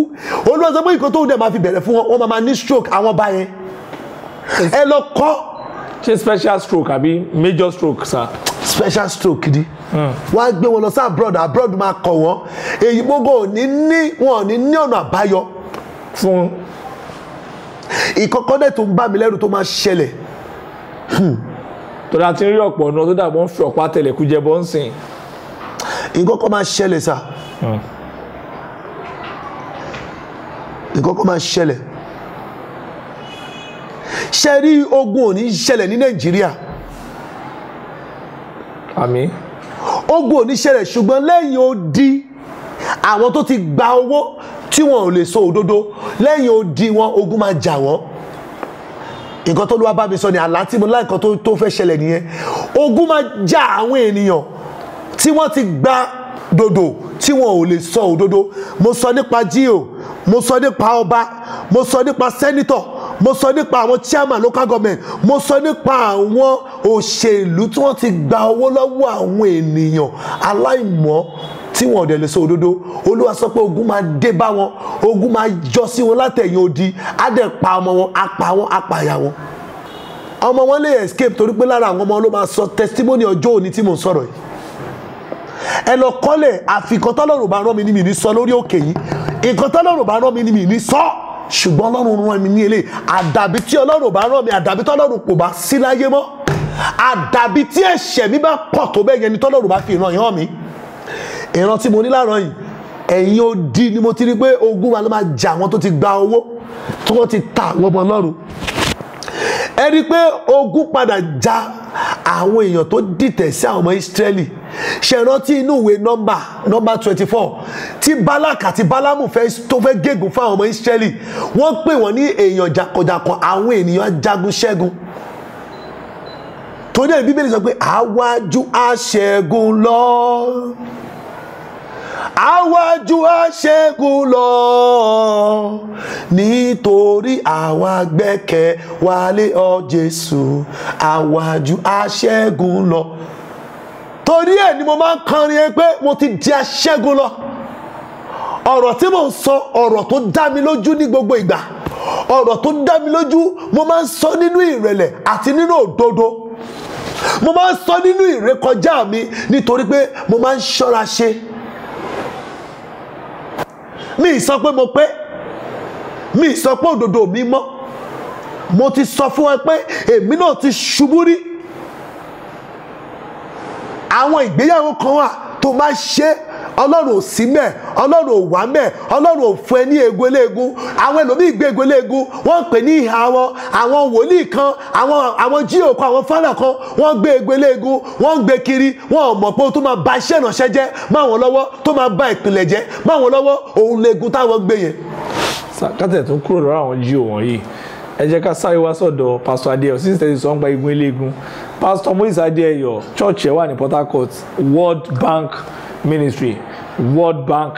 [SPEAKER 1] Olúwa sọ pé ìkó tó dẹ̀ máa fi bẹ̀rẹ̀ fún wọn máa ní stroke àwọn ọba yẹn ẹ lọ kọ́
[SPEAKER 2] ṣe special stroke àbí major stroke sir.
[SPEAKER 1] special stroke di wọ́n á gbé wọn lọ sí abroad máa kọ̀ wọ́n èyí gbogbo wọn ò ní ní ọ̀nà àbáyọ
[SPEAKER 2] fún
[SPEAKER 1] ìkọ̀kọ̀ dẹ̀ tó ń bá mi lẹ́rù tó máa ṣẹlẹ̀
[SPEAKER 2] tó dá ti ń rí ọ̀pọ̀ ọ̀nà tó dàbọ̀ ń fi ọ̀pá tẹ̀lẹ̀kú jẹ bọ́ ń sìn
[SPEAKER 1] ìkọ̀kọ̀ máa ṣẹlẹ̀ sà ìkọ̀kọ̀ máa ṣẹlẹ̀ ṣe rí ogun ò ní ṣẹlẹ̀ ní Nàìjíríà
[SPEAKER 2] àmín
[SPEAKER 1] ogun ò ní ṣẹlẹ̀ ṣùgbọ́n lẹ́yìn odi àwọn tó ti gba owó tí wọn ò lè sọ òdodo lẹ́yìn odi wọn ogun máa jà wọ́n nǹkan tó Olúwa bá mi sọ ni àlá tí mo láì kan tó fẹ́ ṣẹlẹ̀ nìyẹn ogun máa jà àwọn ènìyàn tí wọ́n ti gba dodo tí wọn ò lè sọ òdodo mo sọ nípa GO mo sọ nípa ọba mo sọ nípa sẹ́nítọ̀ mo sọ nípa àwọn chairman local government mo sọ nípa àwọn òṣèlú tí wọ́n ti gba owó lọ́wọ́ àwọn ènìyàn aláìmọ́ tí wọn ò dẹ̀ lè sọ òdodo Olúwa sọ pé ogun máa dé bá wọn ogun máa jọ sí wọn látẹ̀yìn odi á dẹ̀ pa ọmọ wọn á pa wọn á pa ìyá wọn ọmọ wọn lè escape torí pé lára àwọn ọmọ ló máa sọ testimony ọjọ́ òní tí mò ń sọ̀rọ̀ yìí ẹ lọ kọ́lẹ̀ àfikàn tọ́lọ́run bá rán mi ní mi ní sọ lórí òkè yìí nǹkan tọ́lọ́run bá rán mi ní mi ní sọ ṣùgbọ́n Ọlọ́run rán mi ní eléyìí àdàbí tí Ọlọ́run bá rán mi àdàbí tọ́lọ́run kò bá sí láyé mọ́ àdàbí tí ẹ̀ṣẹ̀ mi bá pọ̀ tó bẹ́ẹ̀ yẹn ni tọ́lọ́run bá fi ìran yàn mí ìran tí mo ní láàárọ̀ yìí ẹ̀yin odi ni mo ti rí pé ogun wa ló máa jà àwọn tó ti gba owó tí wọ́n ti ta àwọn ọmọ Ọlọ́run ẹ rí i pé ogun padà já àwọn èèyàn tó dìtẹ̀ sí àwọn ọmọ Ísírẹ́lì ṣe rántí inú ìwé nọ́mbà 24 tí Balak àti Bálámù tó fẹ́ gégùn fún àwọn ọmọ Ísírẹ́lì wọ́n pè wọ́n ní èèyàn jàkọ̀jàkọ̀ àwọn ènìyàn ajagun ṣẹ́gun torí ẹ̀ Bíbélì sọ pé àwájú aṣẹ́gun lọ àwájú aṣẹ́gun lọ nítorí àwa gbẹ́kẹ̀ wálé ọ Jésù àwájú aṣẹ́gun lọ torí ẹ̀ ni mo máa ń kọrin ẹ pé mo ti di aṣẹ́gun lọ ọ̀rọ̀ tí mo ń sọ ọ̀rọ̀ tó dá mi lójú ní gbogbo ìgbà ọ̀rọ̀ tó dá mi lójú mo máa ń sọ nínú ìrẹ̀lẹ̀ àti nínú òdodo mo máa ń sọ nínú ìrékọjá mi nítorí pé mo máa ń ṣọ́ra ṣe mi sọ pé mo pé mi sọ pé òdodo mi mọ́ mo ti sọ fún ẹ pé èmi náà ti ṣubú rí àwọn ìgbéyàwó kan wà tó máa ṣe Ọlọ́run ò sí mẹ́ Ọlọ́run ò wá mẹ́ Ọlọ́run ò fún ẹ ní egun eléegun àwọn ẹlòmíì gbé egun eléegun wọ́n ń pè ní ìhà wọn àwọn wòlíì kan àwọn GO kan àwọn fádà kan wọ́n gbé egun eléegun wọ́n ń gbé kiri wọ́n ò mọ̀ pé ó tó máa ba iṣẹ́ ìránṣẹ́ jẹ́ má wọn lọ́wọ́ tó máa ba ìpìlẹ̀ jẹ́ má wọn lọ́wọ́ òun legun táwọn gbé yẹn.
[SPEAKER 2] kátẹ̀ tó kúrò lọ́rọ̀ àwọn GO wọ̀nyí ẹ jẹ́ ká sáré wá sọ̀dọ̀ Pastor Adéyọ̀ sí ìsẹ́sì sọ ń gba egun eléegun Pastor Moses Adéyọ̀ church ẹ̀ wà ní Port Harcourt World Bank Ministry World Bank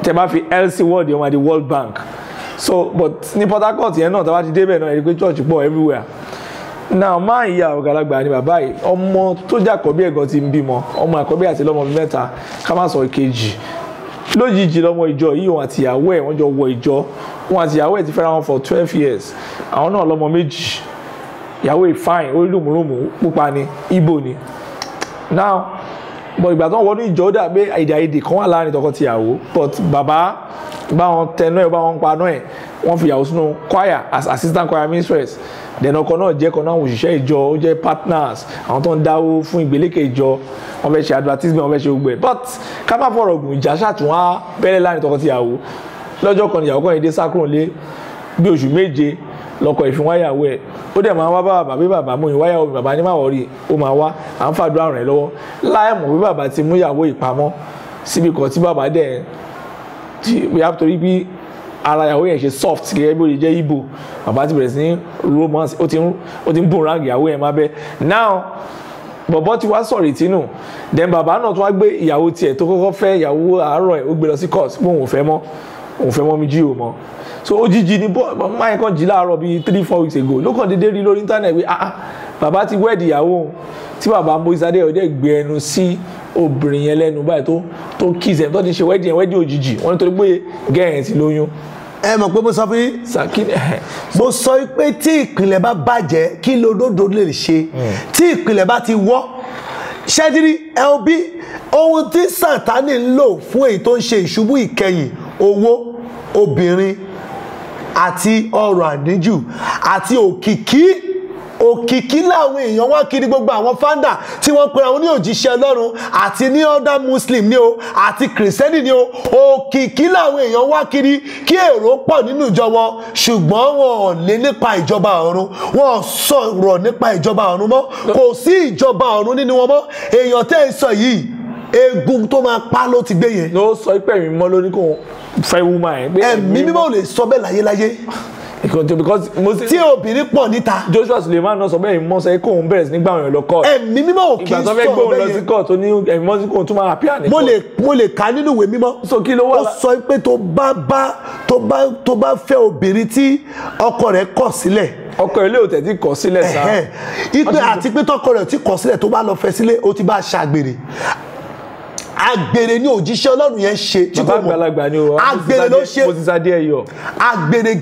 [SPEAKER 2] tẹ́ bá fi LC World yẹn wà di World Bank so but ní Port Harcourt yẹn náà tẹ́ bá ti débẹ̀ náà ẹ̀ rí pé church pọ̀ everywhere now máa ń yà ọ̀gàlagbà ni bàbá yìí ọmọ tó jà àkọ́bí ẹ̀gàn ti ń bímọ ọmọ àkọ́bí àti lọ́mọ mẹ́ta ká má sọ ìkejì lójijì lọ́mọ ìjọ yìí òun àti ìyàwó ẹ̀ wọ́n jọ wọ ìjọ òun àti ìyàwó ẹ̀ ti fẹ́ra wọn for 12 years àwọn náà lọ́mọ méjì ìyàwó ẹ̀ fine orí lùmùlùmù pupa ni Ìgbò ni now but ìgbà tó ń wọnú ìjọ dà pé èdè àìyedè kan wà láàrin tọkọ-tìyàwó but bàbá bá wọn tẹnu ẹ̀ bá wọn paná ẹ̀ wọ́n fi ìyàwó sínú choir as assistant choir mistress then ọkọ náà jẹ́ kan náà òṣìṣẹ́ ìjọ ó jẹ́ partners àwọn tó ń dáwó fún ìgbélékè ìjọ wọ́n fẹ́ ṣe advertisement wọ́n fẹ́ ṣe gbogbo ẹ̀ but ká má fọ̀rọ̀ gùn ìjà ṣàtún wá bẹ́lẹ̀ láàrin tọkọ-tìyàwó lọ́jọ́ kan ìyàwó kan yìí dé sákùrùn lé bí oṣù méje lọkọ ìfínwáyàwó ẹ̀ ó dẹ̀ máa wá bàbá bí bàbá mú ìwáyàwó mi bàbá ní má wọ̀rí ó máa wá à ń fàdúrà rẹ̀ lọ́wọ́ láì mọ̀ bí bàbá ti mú ìyàwó ìpamọ́ síbi kan tí bàbá dẹ̀ bóyá torí bí ara ìyàwó yẹn ṣe soft gẹ́gẹ́ bí ó lè jẹ́ Igbo bàbá ti bẹ̀rẹ̀ sí ní romance ó ti ń bùn ráǹgì ìyàwó yẹn má bẹ́ now bọ̀bọ́ ti wá sọ̀rọ̀ ìtinú then bàbá náà tún wá gbé ìyàwó tiẹ̀ tó kọ́kọ́ fẹ́ ìyàwó àárọ̀ ẹ̀ ó gbé lọ sí court pé òun ò fẹ́ mọ́ mi jí o mọ́ so òjijì ni máa kan jí láàárọ̀ bíi 3-4 weeks ago ló kàn déédéé rí lórí internet pé bàbá ti wẹ́ẹ̀dì ìyàwó tí bàbá Moses Adéyọdé gbé ẹnu sí obìnrin yẹn lẹ́nu báyìí tó kiss ẹ̀ tó ti ṣe wẹ́ẹ̀dì òjijì wọ́n nítorí pé gẹ́ẹ̀ ti lóyún.
[SPEAKER 1] ẹ mọ̀ pé mo sọ fún yín mo sọ pé tí ìpìlẹ̀ bá bàjẹ́ kí lódodo lè ṣe tí ìpìlẹ̀ bá ti wọ́ ṣẹ́dírí ẹ ò bí ohun tí Sátánì ń lò fún èyí tó ń ṣe ìṣubú ìkẹyìn owó obìnrin àti ọrọ̀ àníjù àti òkìkí làwọn èèyàn wá kiri gbogbo àwọn fáńdà tí wọ́n pe àwọn ní òjíṣẹ́ Ọlọ́run àti ní other Muslim ní o àti kìrìsìtẹ́nì ní o òkìkí làwọn èèyàn wá kiri kí èrò pọ̀ nínú ìjọ wọn ṣùgbọ́n wọn ò lè nípa ìjọba ọ̀run wọn ò sọ̀rọ̀ nípa ìjọba ọ̀run mọ́ kò sí ìjọba ọ̀run nínú wọn mọ́ èèyàn tẹ́ ń sọ yìí egun tó máa pa ló ti gbé yẹn.
[SPEAKER 2] ló sọ pé ẹ̀mí mímọ́ ló ní kó fẹ́ wúmọ̀ ẹ̀.
[SPEAKER 1] ẹ̀mí mímọ́ ò lè sọ bẹ́ẹ̀ láyéláyé.
[SPEAKER 2] because
[SPEAKER 1] tí obìnrin pọ̀ níta.
[SPEAKER 2] Joshua Suleiman náà sọ bẹ́ẹ̀ ẹ̀mí mímọ́ sọ kó òun bẹ̀rẹ̀ sí nígbà wọn lọ court.
[SPEAKER 1] ẹ̀mí mímọ́ ò kì í sọ bẹ́ẹ̀ yẹn. ìgbà tó fẹ́ gbé òun lọ sí court ó ní ẹ̀mí mímọ́ sí kó òun tún máa appear ní court. mo lè kà nínú ìwé mímọ́.
[SPEAKER 2] so kí ló wà.
[SPEAKER 1] ó sọ pé tó bá fẹ́ obìnrin tí ọkọ rẹ̀ kọ̀ sílẹ̀.
[SPEAKER 2] ọkọ ilé òtẹ̀ tí kọ̀ sílẹ̀ sá.
[SPEAKER 1] ipe àti pé tọkọ rẹ̀ tí kọ̀ sílẹ̀ tó bá lọ fẹ́ sílé ó ti bá ṣàgbèrè àgbèrè ni òjíṣẹ́ Ọlọ́run yẹn ṣe tí kò mọ̀ àgbèrè ló ṣe àgbèrè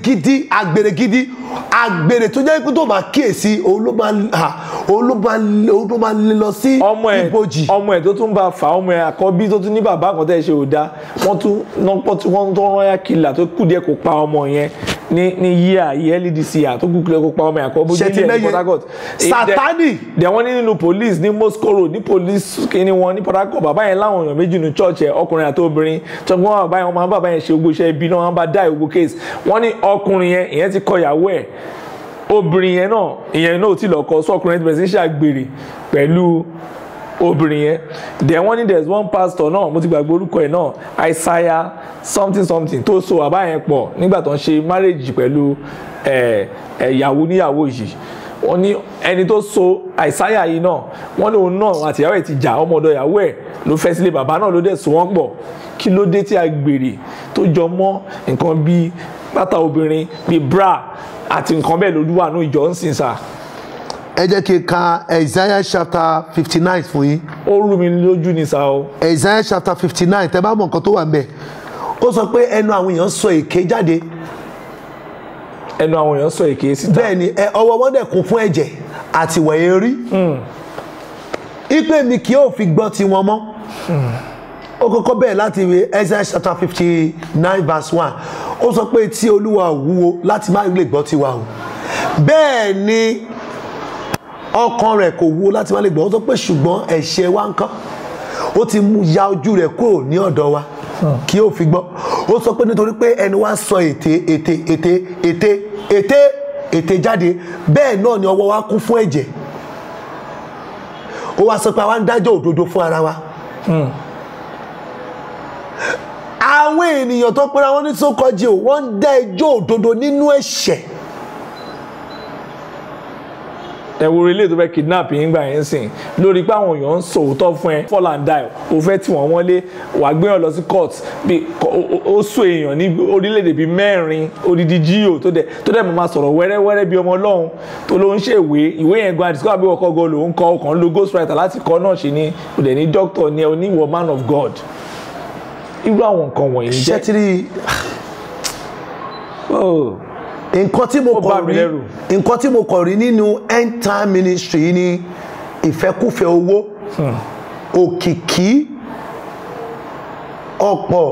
[SPEAKER 1] gidi àgbèrè tó jẹ́ pé tó máa kíyèsí òun ló máa lé lọ sí ibojì.
[SPEAKER 2] ọmọ ẹ̀ tó tún bá fa ọmọ ẹ̀ àkọ́bí tó tún ní bàbá kan tẹ́ ṣe ò dá wọ́n tó rán yá kìlà tó kù díẹ̀ kó pa ọmọ yẹn ní yíyà LDC tó kù díẹ̀ kó pa ọmọ ẹ̀ àkọ́bí ní Port Harcourt.
[SPEAKER 1] Sátánì.
[SPEAKER 2] dẹ̀ wọ́n ní nínú police ní Moscow Road ní police kìíní wọn ní Port Harcourt bàbá yẹn láwọn èèyàn méjì ní church ẹ ọkùnrin àti obìnrin tọgbọn bàbá yẹn wọn máa ń bàbá yẹn ṣe gbogbo iṣẹ́ ibi náà wọn bá dá ìwò case wọn ní ọkùnrin yẹn ìyẹn ti kọ ìyàwó ẹ obìnrin yẹn náà ìyẹn náà ò tí lọ kọ sọ ọkùnrin yẹn ti bẹ̀rẹ̀ sí ṣàgbèrè pẹ̀lú obìnrin yẹn then wọ́n ní there is one pastor náà mo ti gbàgbé orúkọ ẹ̀ náà Isaiah something tó so bàbá yẹn pọ̀ nígbà tó ń ṣe marriage pẹ̀lú ìyàwó níyàwó yìí wọ́n ní ẹni tó so àìsáyà yìí náà wọ́n ní òun náà àti ìyàwó ẹ̀ ti jà ọmọ ọ̀dọ̀ ìyàwó ẹ̀ ló fẹ́ sílé bàbá náà ló dẹ̀ so wọ́n pọ̀ kí ló dé tí àgbèrè tó jọ mọ́ nǹkan bíi pátá obìnrin bíi bra àti nǹkan bẹ́ẹ̀ lójú wà ní ìjọ ń sìn sà.
[SPEAKER 1] ẹ jẹ́ kí n ka Isaiah chapter 59 fún yín.
[SPEAKER 2] ó rú mi lójú ni sà o.
[SPEAKER 1] Isaiah chapter 59 tẹ́ bá mọ̀ nǹkan tó wà ń bẹ̀ ó sọ pé ẹnu àwọn èèyàn sọ èké jáde.
[SPEAKER 2] ẹnu àwọn èèyàn sọ èké síta.
[SPEAKER 1] bẹ́ẹ̀ni ọwọ́ wọn dẹ̀ kún fún ẹ̀jẹ̀ àti ìwẹ̀ èrí. ipe mi kì yóò fi gbọ́ tiwọn mọ́. ó kọ́kọ́ bẹ̀rẹ̀ láti ìwé Isaiah chapter 59 verse 1 ó sọ pé tí Olúwa wúwo láti má lè gbọ́ tiwa o bẹ́ẹ̀ ni ọkàn rẹ̀ kò wúwo láti má lè gbọ́ ó sọ pé ṣùgbọ́n ẹ̀ṣẹ̀ wa ń kán ó ti mú ya ojú rẹ̀ kúrò ní ọ̀dọ̀ wa kí ó fi gbọ́ ó sọ pé nítorí pé ẹni wá sọ ète jáde bẹ́ẹ̀ náà ni ọwọ́ wa kún fún ẹ̀jẹ̀ ó wá sọ pé àwa ń dájọ́ òdodo fún ara wa. àwọn ènìyàn tó pera wọn ní sókọjì wọ́n ń dá ẹjọ́ òdodo nínú ẹ̀ṣẹ̀.
[SPEAKER 2] ẹ wo ilé tó fẹ́ kidnap yín gbà yín sìn lórí pé àwọn èèyàn ń sọ òótọ́ fún ẹ fall and die o fẹ́ tí wọ́n wọlé wàá gbé wọn lọ sí court bí ó sọ èèyàn ní orílẹ̀-èdè bíi mẹ́rin odidi gio tó dẹ̀ máa sọ̀rọ̀ wẹ́rẹ́wẹ́rẹ́ bíi ọmọ ọlọ́run tó ló ń ṣe ìwé yẹn gan àdìsíkọ́ àbí ọkọ̀ gan ló ń kọ́ ọkàn lo ghostwriter láti kọ́ náà ṣe ni kò dẹ̀ ní doctor ni oníwọ̀ man of God irú àwọn nǹkan wọ̀nyí jẹ́.
[SPEAKER 1] ṣẹ́tìrì nǹkan tí mo kọ̀ rí nínú end time ministry ni ìfẹ́kúfẹ́ owó òkìkí ọ̀pọ̀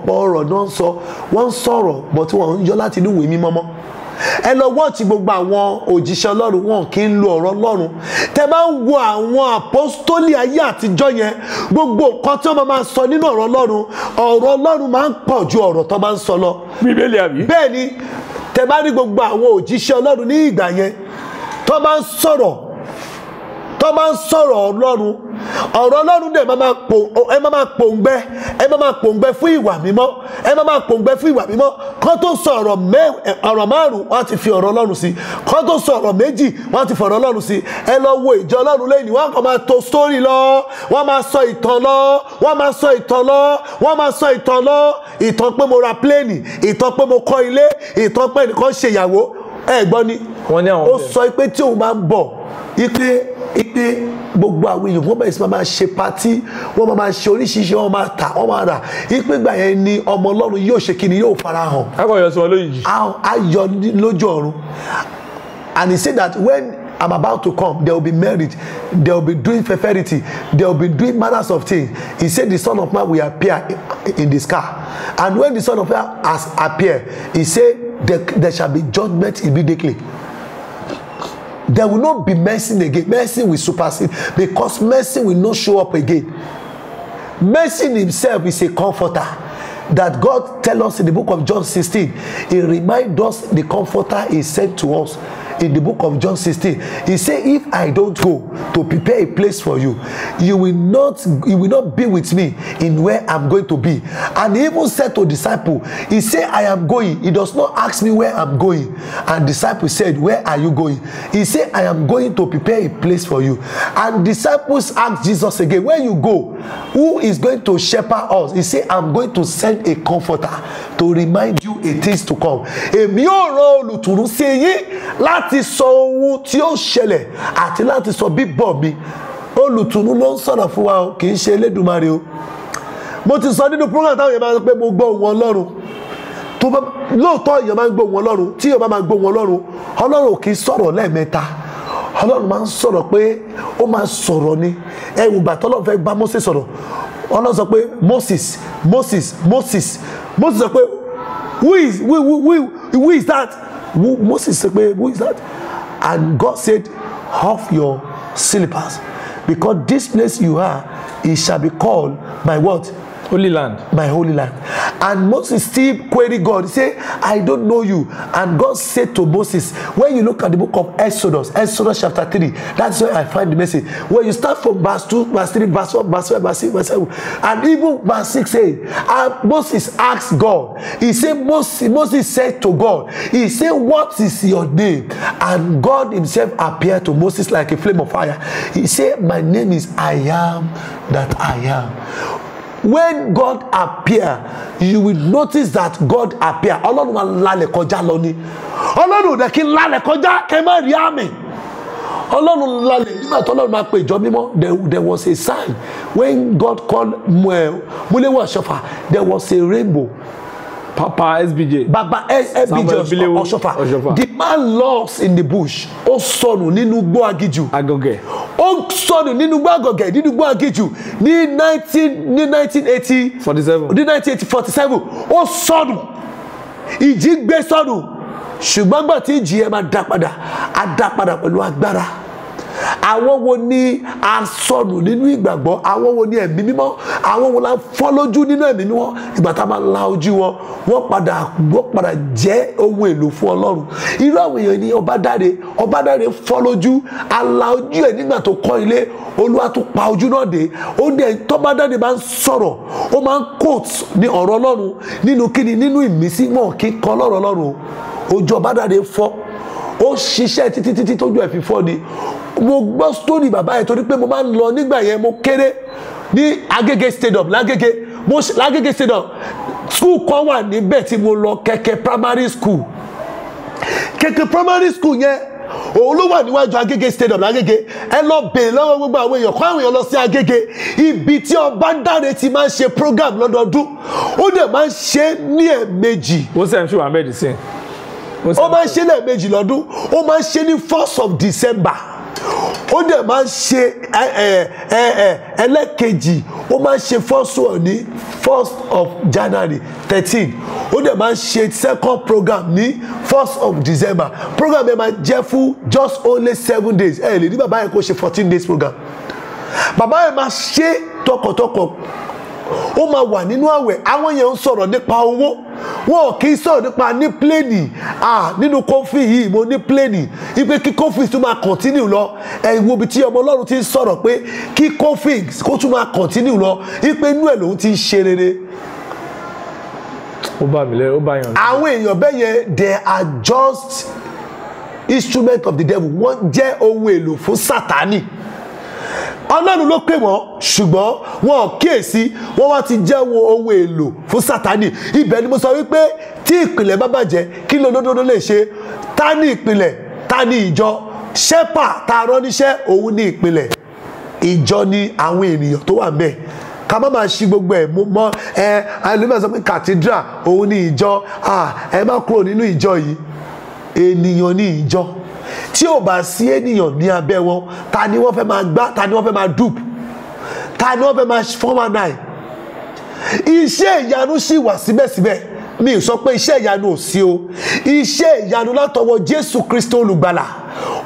[SPEAKER 1] ọ̀rọ̀ náà ń sọ wọ́n ń sọ̀rọ̀ bọ̀ tí wọ́n ń yọ láti inú ìwé mímọ́ mọ́ ẹ lọ wọ́ọ̀tì gbogbo àwọn òjíṣẹ́ ọlọ́run wọn kì í lo ọ̀rọ̀ ọlọ́run. Tẹ bá ń wo àwọn àpọ́stólì ayé àtijọ́ yẹn gbogbo nǹkan tí wọ́n máa sọ nínú ọ̀rọ̀ ọlọ́run máa ń pọ̀ ju ọ̀rọ̀ tó bá ń sọ lọ.
[SPEAKER 2] Bíbélì àbí.
[SPEAKER 1] Bẹ́ẹ̀ ni tẹ bá rí gbogbo àwọn òjíṣẹ́ ọlọ́run ní ìgbà yẹn tó bá ń sọ̀rọ̀ ọlọ́run dẹ̀ máa pòǹgbẹ fún ìwà mímọ́ kán tó sọ ọ̀rọ̀ márùn wọ́n ti fi ọ̀rọ̀ ọlọ́run sí, kán tó sọ ọ̀rọ̀ méjì wọ́n ti fi ọ̀rọ̀ ọlọ́run sí. Ẹ lọ wo ìjọ ọlọ́run lẹ́yìn wọ́n kàn máa to sórí lọ, wọ́n máa sọ ìtàn lọ, ìtàn pé mo ra pléènì, ìtàn pé mo kọ́ ilé, ìtàn pé ẹnìkan ṣe ìyàwó. Ẹ gbọ́ ni ó sọ pé tí òun máa ń bọ̀ ipe gbogbo àwọn èèyàn wọ́n bẹ̀rẹ̀ sí máa ṣe patí, wọ́n máa ṣe oríṣiríṣi, wọ́n máa tà, wọ́n máa rà. Ipe ìgbà yẹn ni ọmọ ọlọ́run yóò ṣe kíni, yóò farahàn.
[SPEAKER 2] Akọ̀yọ̀ sọ lójijì.
[SPEAKER 1] Ayọ̀ lójú ọ̀run. And he said that when I'm about to come, they will be married, they will be doing fertility, they will be doing manners of things. He said the Son of Man will appear in the sky. And when the Son of Man has appeared, he said there shall be judgment immediately. There will not be mercy again. Mercy will supersede because mercy will not show up again. Mercy in himself is a comforter that God tells us in the book of John 16. He reminds us the comforter he sent to us in the book of John 16. He said, if I don't go to prepare a place for you, you will not be with me in where I'm going to be. And he even said to disciple, he said, I am going. He does not ask me where I'm going. And disciple said, where are you going? He said, I am going to prepare a place for you. And disciples asked Jesus again, where you go? Who is going to shepherd us? He said, I'm going to send a comforter to remind you a things to come. Èmi ò rán olùtùnú sí yín láti sọ ohun tí ó ṣẹlẹ̀ àti láti sọ bíbọ̀ mi. Olùtùnú ló ń sọ̀rọ̀ fún wa, kì í ṣe Elédùmarè o. Mo ti sọ nínú program táwọn èèyàn máa ń sọ pé mo gbọ́ ohùn Ọlọ́run. Tó bá lóòótọ́ èèyàn máa ń gbọ́ ohùn Ọlọ́run, tí èèyàn bá máa gbọ́ ohùn Ọlọ́run, Ọlọ́run ò kì í sọ̀rọ̀ lẹ́ẹ̀mẹ́ta. Ọlọ́run máa ń sọ̀rọ̀ pé ó máa sọ̀rọ̀ ni. Ẹ wò gbà tọ́lọ́run fẹ́ bá Mósè sọ̀rọ̀. Ọlọ́run sọ pé Moses sọ pé who is that? Moses sọ pé who is that? And God said, off your slippers, because this place you are, it shall be called my what?
[SPEAKER 2] Holy land.
[SPEAKER 1] My holy land. And Moses still queried God. He said, I don't know you. And God said to Moses, when you look at the book of Exodus chapter 3, that's where I find the message. When you start from verse 2, verse 3, verse 1, verse 5, verse 6, verse 7, and even verse 6 says, Moses asked God. He said, Moses said to God, he said, what is your name? And God himself appeared to Moses like a flame of fire. He said, my name is I am that I am. When God appear, you will notice that God appear. Ọlọ́run máa lálẹ́ kọjá lọ ni. Ọlọ́run ò dẹ̀ kí n lálẹ́ kọjá kẹ́ má rí àmì. Ọlọ́run lálẹ́ nígbà tó Ọlọ́run máa pe ìjọ mímọ́, there was a sign. When God called Múléwọ̀ Ọ̀ṣọ́fà, there was a rainbow.
[SPEAKER 2] Papa SBJ.
[SPEAKER 1] Baba SBJ Ọ̀ṣọ́fà. The man lost in the bush. Ó sọnù nínú igbó agijù.
[SPEAKER 2] Agọ̀gẹ̀.
[SPEAKER 1] Ó sọnù nínú igbó agọ̀gẹ̀ nínú igbó agijù ní 1947. Ó sọnù. Ìjì gbé sọnù. Ṣùgbọ́n gbà tí ìjì yẹn máa dá padà, á dá padà pẹ̀lú agbára. Àwọn wo ni a sọnù nínú ìgbàgbọ́? Àwọn wo ni ẹ̀mí mímọ́? Àwọn wo la fọ́ lójú nínú ẹ̀mí mímọ́? Ìgbà tá a máa la ojú wọn, wọ́n padà jẹ́ ohun èlò fún Ọlọ́run. Irú àwọn èèyàn ni Ọbádáre fọ́ lójú, a la ojú ẹ̀ nígbà tó kọ́ ilé, Olúwa tún pa ojú náà dé. Ó dẹ̀ tọ́bádáre máa ń sọ̀rọ̀, ó máa ń quote ní ọ̀rọ̀ Ọlọ́run nínú kíni, nínú ìmísí wọn kí kọ́ lọ́rọ̀ Ọlọ́run. Ojú Ọbádáre fọ́, ó ṣiṣẹ́ títí tójú ẹ̀ fi fọ́ ni. Mo gbọ́ story bàbá yẹn torí pé mo máa ń lọ nígbà yẹn, mo kéré ní Agége stadium lágége stadium. School kan wà níbẹ̀ tí mo lọ, Kẹ̀kẹ́ primary school. Kẹ̀kẹ́ primary school yẹn òun ló wà níwájú Agége stadium lágége. Ẹ lọ bèèrè lọ́wọ́ gbogbo àwọn èèyàn, kọ́ àwọn èèyàn lọ sí Agége, ibi tí Ọbádáre ti máa ń ṣe program lọ́dọọdún. Ó dẹ̀ máa ń ṣe ní ẹ̀ẹ̀mejì.
[SPEAKER 2] Ó sẹ́yìn ṣùgbọ́n àmẹ́dì sí.
[SPEAKER 1] Ó máa ń ṣe lẹ́ẹ̀mejì lọ́dún. Ó máa ń ṣe ní 1st of December. ó dẹ̀ máa ń ṣe ẹlẹ́kejì ó máa ń ṣe first one ní 1st of January 13 ó dẹ̀ máa ń ṣe second program ní 1st of December. Program yẹn máa jẹ́ fún just only 7 days. Ẹ lè ní bàbá yẹn kó ṣe 14 days program. Bàbá yẹn máa ṣe tọkàntọkàn, ó máa wà nínú àwẹ̀. Àwọn yẹn ń sọ̀rọ̀ nípa owó, wọn kì í sọ̀rọ̀ nípa ní pléènì. Nínú kófì yìí mo ní pléènì ipe kí kófì tún máa continue lọ. Wo ibi tí ọmọ Ọlọ́run ti ń sọ̀rọ̀ pé kí kófì kó tún máa continue lọ, ipe inú ẹ̀ lòun ti ń ṣe rere.
[SPEAKER 2] Ó bá mi lẹ́rù, ó bá yàn.
[SPEAKER 1] Àwọn èèyàn bẹ́ẹ̀ yẹn they are just instrument of the devil. Wọ́n jẹ́ ohun èlò fún Sátánì. Ọlọ́run ló pè wọ́n ṣùgbọ́n wọn ò kíyèsí, wọ́n wá ti jẹ́ ohun èlò fún Sátánì. Ibẹ̀ ni mo sọ wípé tí ìpìlẹ̀ bá bàjẹ́ kí lódodo lè ṣe? Ta ni ìpìlẹ̀? Ta ni ìjọ? Ṣẹ́pà tá a rán níṣẹ́ òun ní ìpìlẹ̀. Ìjọ ni àwọn ènìyàn tó wà ńbẹ̀. Ká má máa ṣí gbogbo ẹ̀ mọ́ ẹlòmíràn sọ pé cathedral òun ní ìjọ. Ẹ má kúrò nínú ìjọ yìí. Ènìyàn ní ìjọ. Tí ò bá sí ènìyàn ní abẹ́ wọn, ta ni wọ́n fẹ́ máa gbá, ta ni wọ́n fẹ́ máa dupe, ta ni wọ́n fẹ́ máa fọ́nmà náà. Iṣẹ́ ìyanu sì wà síbẹ̀síbẹ̀. Mi ò sọ pé iṣẹ́ ìyanu ò sí o. Iṣẹ́ ìyanu látọwọ́ Jésù Kristi olùgbàlà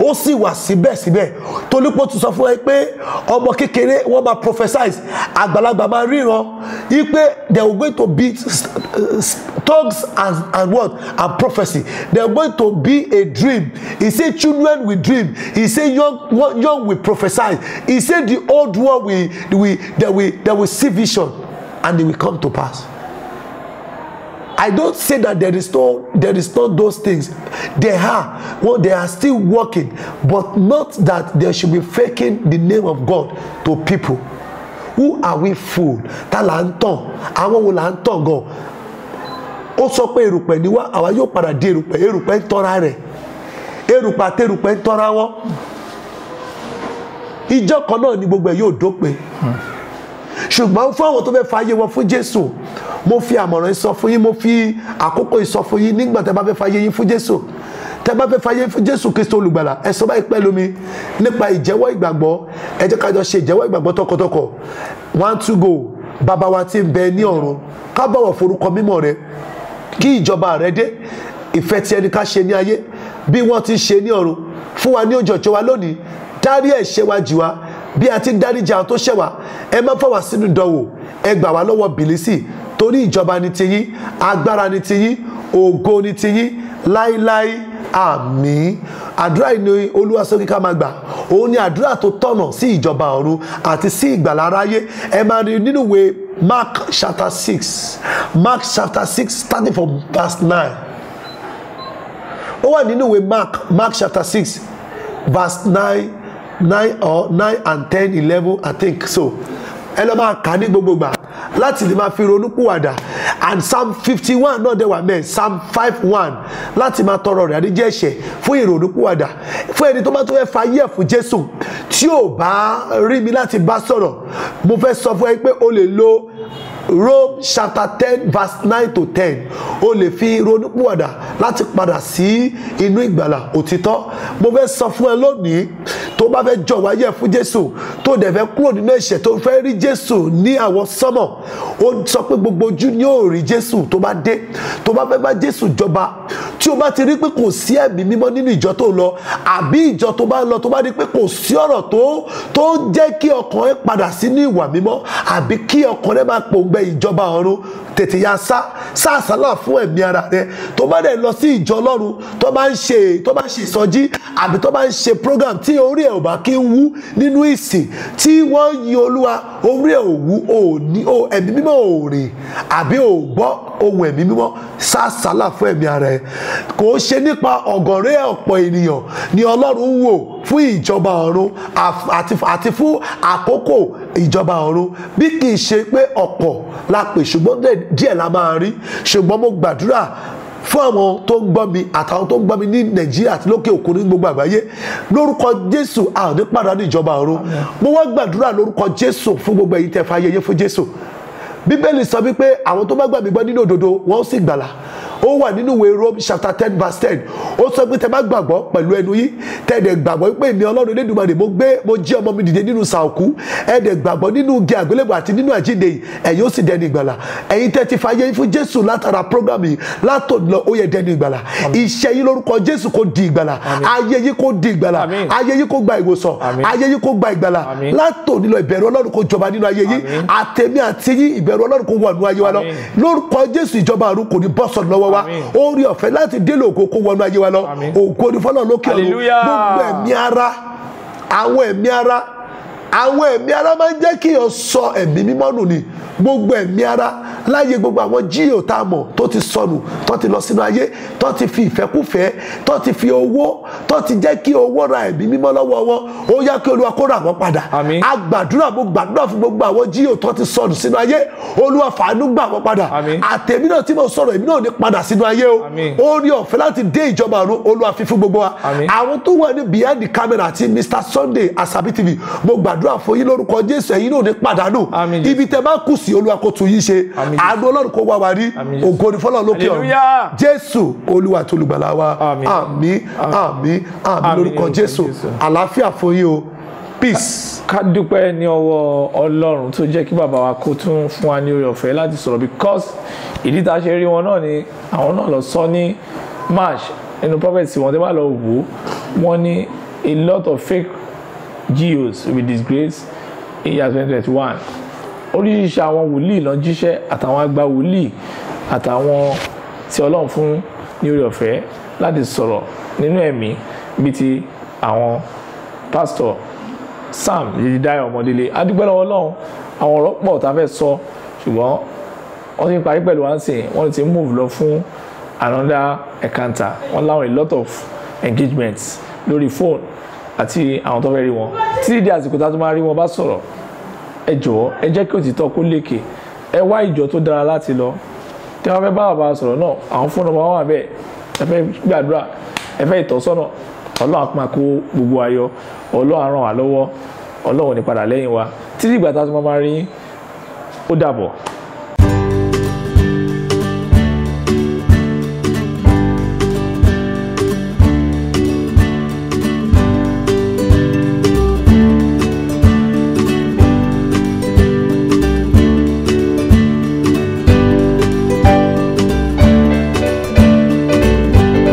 [SPEAKER 1] ó sì wà síbẹ̀síbẹ̀. Tolúpọ̀ tún sọ fún ẹ pé ọmọ kékeré wọ́n máa prophesy, àgbàlagbà máa ríran wípé they are going to be tongues and what? And prophecy. They are going to be a dream. He said children will dream. He said young will prophesy. He said the old one they will see vision and they will come to pass. I don't say that there is not those things. They are still working, but not that they should be faking the name of God to people. Who are we fool? Ta là ń tàn? Àwọn wo là ń tàn gan? Ó sọ pé erùpẹ̀ ni wá, àwa yóò padà di erùpẹ̀. Erùpẹ̀ ń tọ́ra rẹ̀. Erùpẹ̀ àti erùpẹ̀ ń tọ́ra wọn. Ìjọ kan náà ni gbogbo ẹ̀ yóò dópin. Ṣùgbọ́n fún àwọn tó fẹ́ fàyè wọn fún Jésù, mo fi àmọ̀ràn sọ fún yín, mo fi àkókò ìsọ fún yín nígbà tẹ́ bá fẹ́ fàyè yín fún Jésù. Tẹ́ bá fẹ́ fàyè fún Jésù Kristi olùgbàlà, ẹ sọ báyìí pẹ̀lú mi nípa ìjẹ́wọ́ ìgbàgbọ́. Ẹ jẹ́ ká jọ ṣe ìjẹ́wọ́ ìgbàgbọ́ tọkàntọkàn. 1 2 go. Bàbá wa tí ń bẹ ní ọ̀run, ká bọ̀wọ̀ forúkọ mímọ́ rẹ. Kí ìjọba rẹ dé. Ìfẹ́ tí ẹni ká ṣe ní ayé bí wọ́n ti ṣe ní ọ̀run. Fún wa ní òjòjò wa lónìí. Dárí ẹ̀ṣẹ̀ wa jì wá bí a ti ń dáríjì àwọn tó ṣẹ̀ wá. Ẹ má fà wá sínú ìdánwò. Ẹ gbà wá lọ́wọ́ bìlísì. Torí ìjọba ni tiyín, agbára ni tiyín, ògo ni tiyín, láíláí. Àmín. Àdúrà yìí ni Olúwa sọ kí ká máa gbà. Òun ni àdúrà tó tọ̀nà sí ìjọba ọ̀run àti sí ìgbàlà aráyé. Ẹ máa rí nínú ìwé Mark chapter 6. Mark chapter 6 starting from verse 9. Ó wà nínú ìwé Mark chapter 6 verse 9 and 10, 11 I think so. Ẹ lọ máa kà ní gbogbo gbà láti lè máa fi ronúpìwàdà. And Psalm 51 náà dẹ̀ wà mẹ́ẹ̀, Psalm 5:1 láti máa tọrọ rẹ̀ àdíjẹ́ ẹ̀ṣẹ̀ fún ìrònúpìwàdà. Fún ẹni tó bá tó fẹ́ fayé ẹ̀ fún Jésù tí ò bá rí mi láti bá sọ̀rọ̀, mo fẹ́ sọ fún ẹ pé o lè lo Rome chapter 10 verse 9 to 10. O lè fi ronúpìwàdà láti padà sí inú ìgbàlà òtítọ́. Mo fẹ́ sọ fún ẹ lónìí tó bá fẹ́ jọ̀wọ́ ayé ẹ̀ fún Jésù, tó dẹ̀ fẹ́ kúrò nínú ẹ̀ṣẹ̀, tó fẹ́ rí Jésù ní àwọn sánmọ̀. Ó sọ pé gbogbo ojú ni yóò rí Jésù tó bá dé. Tó bá fẹ́ bá Jésù jọba, tí o bá ti rí pé kò sí ẹ̀mí mímọ́ nínú ìjọ tó lọ, àbí ìjọ tó bá lọ tó bá rí pé kò sí ọ̀rọ̀ tó jẹ́ kí ọkàn ẹ padà sínú ìwà mímọ́, àbí kí ọkàn ẹ máa pòǹgbẹ ìjọba ọ̀run, tètè ya sàsálà fún ẹ̀mí ara rẹ. Tó bá dẹ̀ lọ sí ìjọ Ọlọ́run tó bá ń ṣe ìsọjí, àbí tó bá ń ṣe program tí orí ẹ̀ ò bá kí ń wú nínú ìsìn, tí wọ́n yin Olúwa, orí ẹ̀ ò wú, ẹ̀mí mímọ́ ò rìn, àbí ò gbọ́ ohun ẹ̀mí mímọ́, sàsálà fún ẹ̀mí ara ẹ. Kò ṣe nípa ọ̀gọ̀rẹ́ ọ̀pọ̀ ènìyàn ni Ọlọ́run wò fún ìjọba ọ̀run àti fún àkókò ìjọba ọ̀run, bí kì í ṣe pé ọ̀pọ̀ la pè, ṣùgbọ́n díẹ̀ la máa rí. Ṣùgbọ́n mo gbàdúrà fún àwọn tó ń gbọ́ mi àtàwọn tó ń gbọ́ mi ní Nàìjíríà àti lókè òkun ní gbogbo àgbáyé, lórúkọ Jésù a ò ní pàdánù ìjọba ọ̀run. Mo wá gbàdúrà lórúkọ Jésù fún gbogbo ẹ̀yin tẹ́ fàyè yín fún Jésù. Bíbélì sọ wípé àwọn tó bá gbà mí gbọ́ nínú òdodo wọn ó sì gbàlà. Ó wà nínú ìwé Rome chapter 10 verse 10. ó sọ pé tẹ bá gbàgbọ́ pẹ̀lú ẹnu yín tẹ̀dẹ̀ gbàgbọ́ pé èmi Ọlọ́run Elédùmarè mo jí ọmọ mi dìde nínú sàòkú ẹ̀dẹ̀ gbàgbọ́ nínú igi àgbélébùú àti nínú àjíǹde yìí ẹ̀yin ó sì dẹni ìgbàlà. ẹ̀yin tẹ́ ti fàyè fún Jésù látara program yìí látòdì lọ ó yẹ dẹni ìgbàlà. iṣẹ́ yín lórúkọ Jésù kó di ìgbàlà, ayé yín kó di ìgbàlà, ayé yín kó gba ìwòsàn, ayé yín kó gba ìgbàlà. látòdì lọ ìbẹ̀rù Ọlọ́run kó jọba nínú ayé yín, àtẹ̀mí àti yín ìbẹ̀rù Ọlọ́run kó wọnú ayé wa lọ. lórúkọ Jésù ìjọba ọ̀run kò ní bọ́ sọ̀rọ̀ lọ́wọ́ wa. oore ọ̀fẹ́ láti délé ògo kó wọnú ayé wa lọ. ògo ni fọ́lọ́run lókè ọ̀run. gbogbo ẹ̀mí ara, àwọn ẹ̀mí ara máa ń jẹ́ kí èèyàn sọ ẹ̀mí mímọ́ nù ni. gbogbo ẹ̀mí ara láyé gbogbo àwọn jíò tá a mọ̀ tó ti sọnù, tó ti lọ sínú ayé, tó ti fi ìfẹ́kúfẹ́, tó ti fi owó, tó ti jẹ́ kí owó ra ẹ̀mí mímọ́ lọ́wọ́ wọn, ó yá kí Olúwa kó rà wọ́n padà. a gbàdúrà fún gbogbo àwọn jíò tó ti sọnù sínú ayé, Olúwa fàánú gbà wọ́n padà. àtẹ̀mí náà tí mo sọ̀rọ̀ èmi náà ní padà sínú ayé o. oore ọ̀fẹ́ láti dé ìjọba ọ̀run Olúwa fi fún gbogbo wa. àwọn tó wà ní behind the camera àti Mr. Sunday Asabi TV, mo gbàdúrà fún yín lórúkọ Jésù, ẹ̀yin náà ní pàdánù. ibi tẹ́ bá kù sí Olúwa kó tún yín ṣe. àánú Ọlọ́run kó wá wa rí. ògo ni fọ́lọ́run lókè ọ̀run. Jésù Olúwa àti olùgbàlà wa. àmín àmín àmín lórúkọ Jésù. àlàáfíà fún yín o. peace.
[SPEAKER 2] ká dúpẹ́ ní ọwọ́ Ọlọ́run tó jẹ́ kí bàbá wa kó tún fún wa ní oore ọ̀fẹ́ láti sọ̀rọ̀, because ìdí tá a ṣe rí wọn náà ni àwọn náà lọ sọ ní March nínú prophets wọn tẹ́ bá lọ wò wọ́n ní a lot of fake GOs will be disgraced in year 2021. oríṣiríṣi àwọn wòlíì lọ jíṣẹ́, àtàwọn àgbà wòlíì, àtàwọn tí Ọlọ́run fún ní oore ọ̀fẹ́ láti sọ̀rọ̀ nínú ẹ̀mí bíi ti àwọn pásítọ̀ Sam Yedidiah Ọmọdélé. a dúpẹ́ lọ́wọ́ Ọlọ́run, àwọn ọ̀rọ̀ pọ̀ tá a fẹ́ sọ ṣùgbọ́n wọ́n ti parí pẹ̀lú wá sí wọ́n ti move lọ fún another encounter. wọ́n láwọn a lot of engagements lórí phone àti àwọn tó fẹ́ rí wọn títí di àsìkò tá a tó máa rí wọn bá sọ̀rọ̀. ẹ jọ̀wọ́ ẹ jẹ́ kí òtítọ́ kó lékè, ẹ wá ìjọ tó dára láti lọ. tí wọ́n fẹ́ bá bàbá sọ̀rọ̀ náà àwọn fóònù ọmọ wà bẹ́ẹ̀, ẹ fẹ́ gbàdúrà, ẹ fẹ́ ìtọ́sọ́nà, Ọlọ́run á máa kó gbogbo ayọ̀, Ọlọ́run á ràn wá lọ́wọ́, Ọlọ́run ò ní padà lẹ́yìn wa títí ìgbà tá a tó máa rí yín. ó dàbọ̀.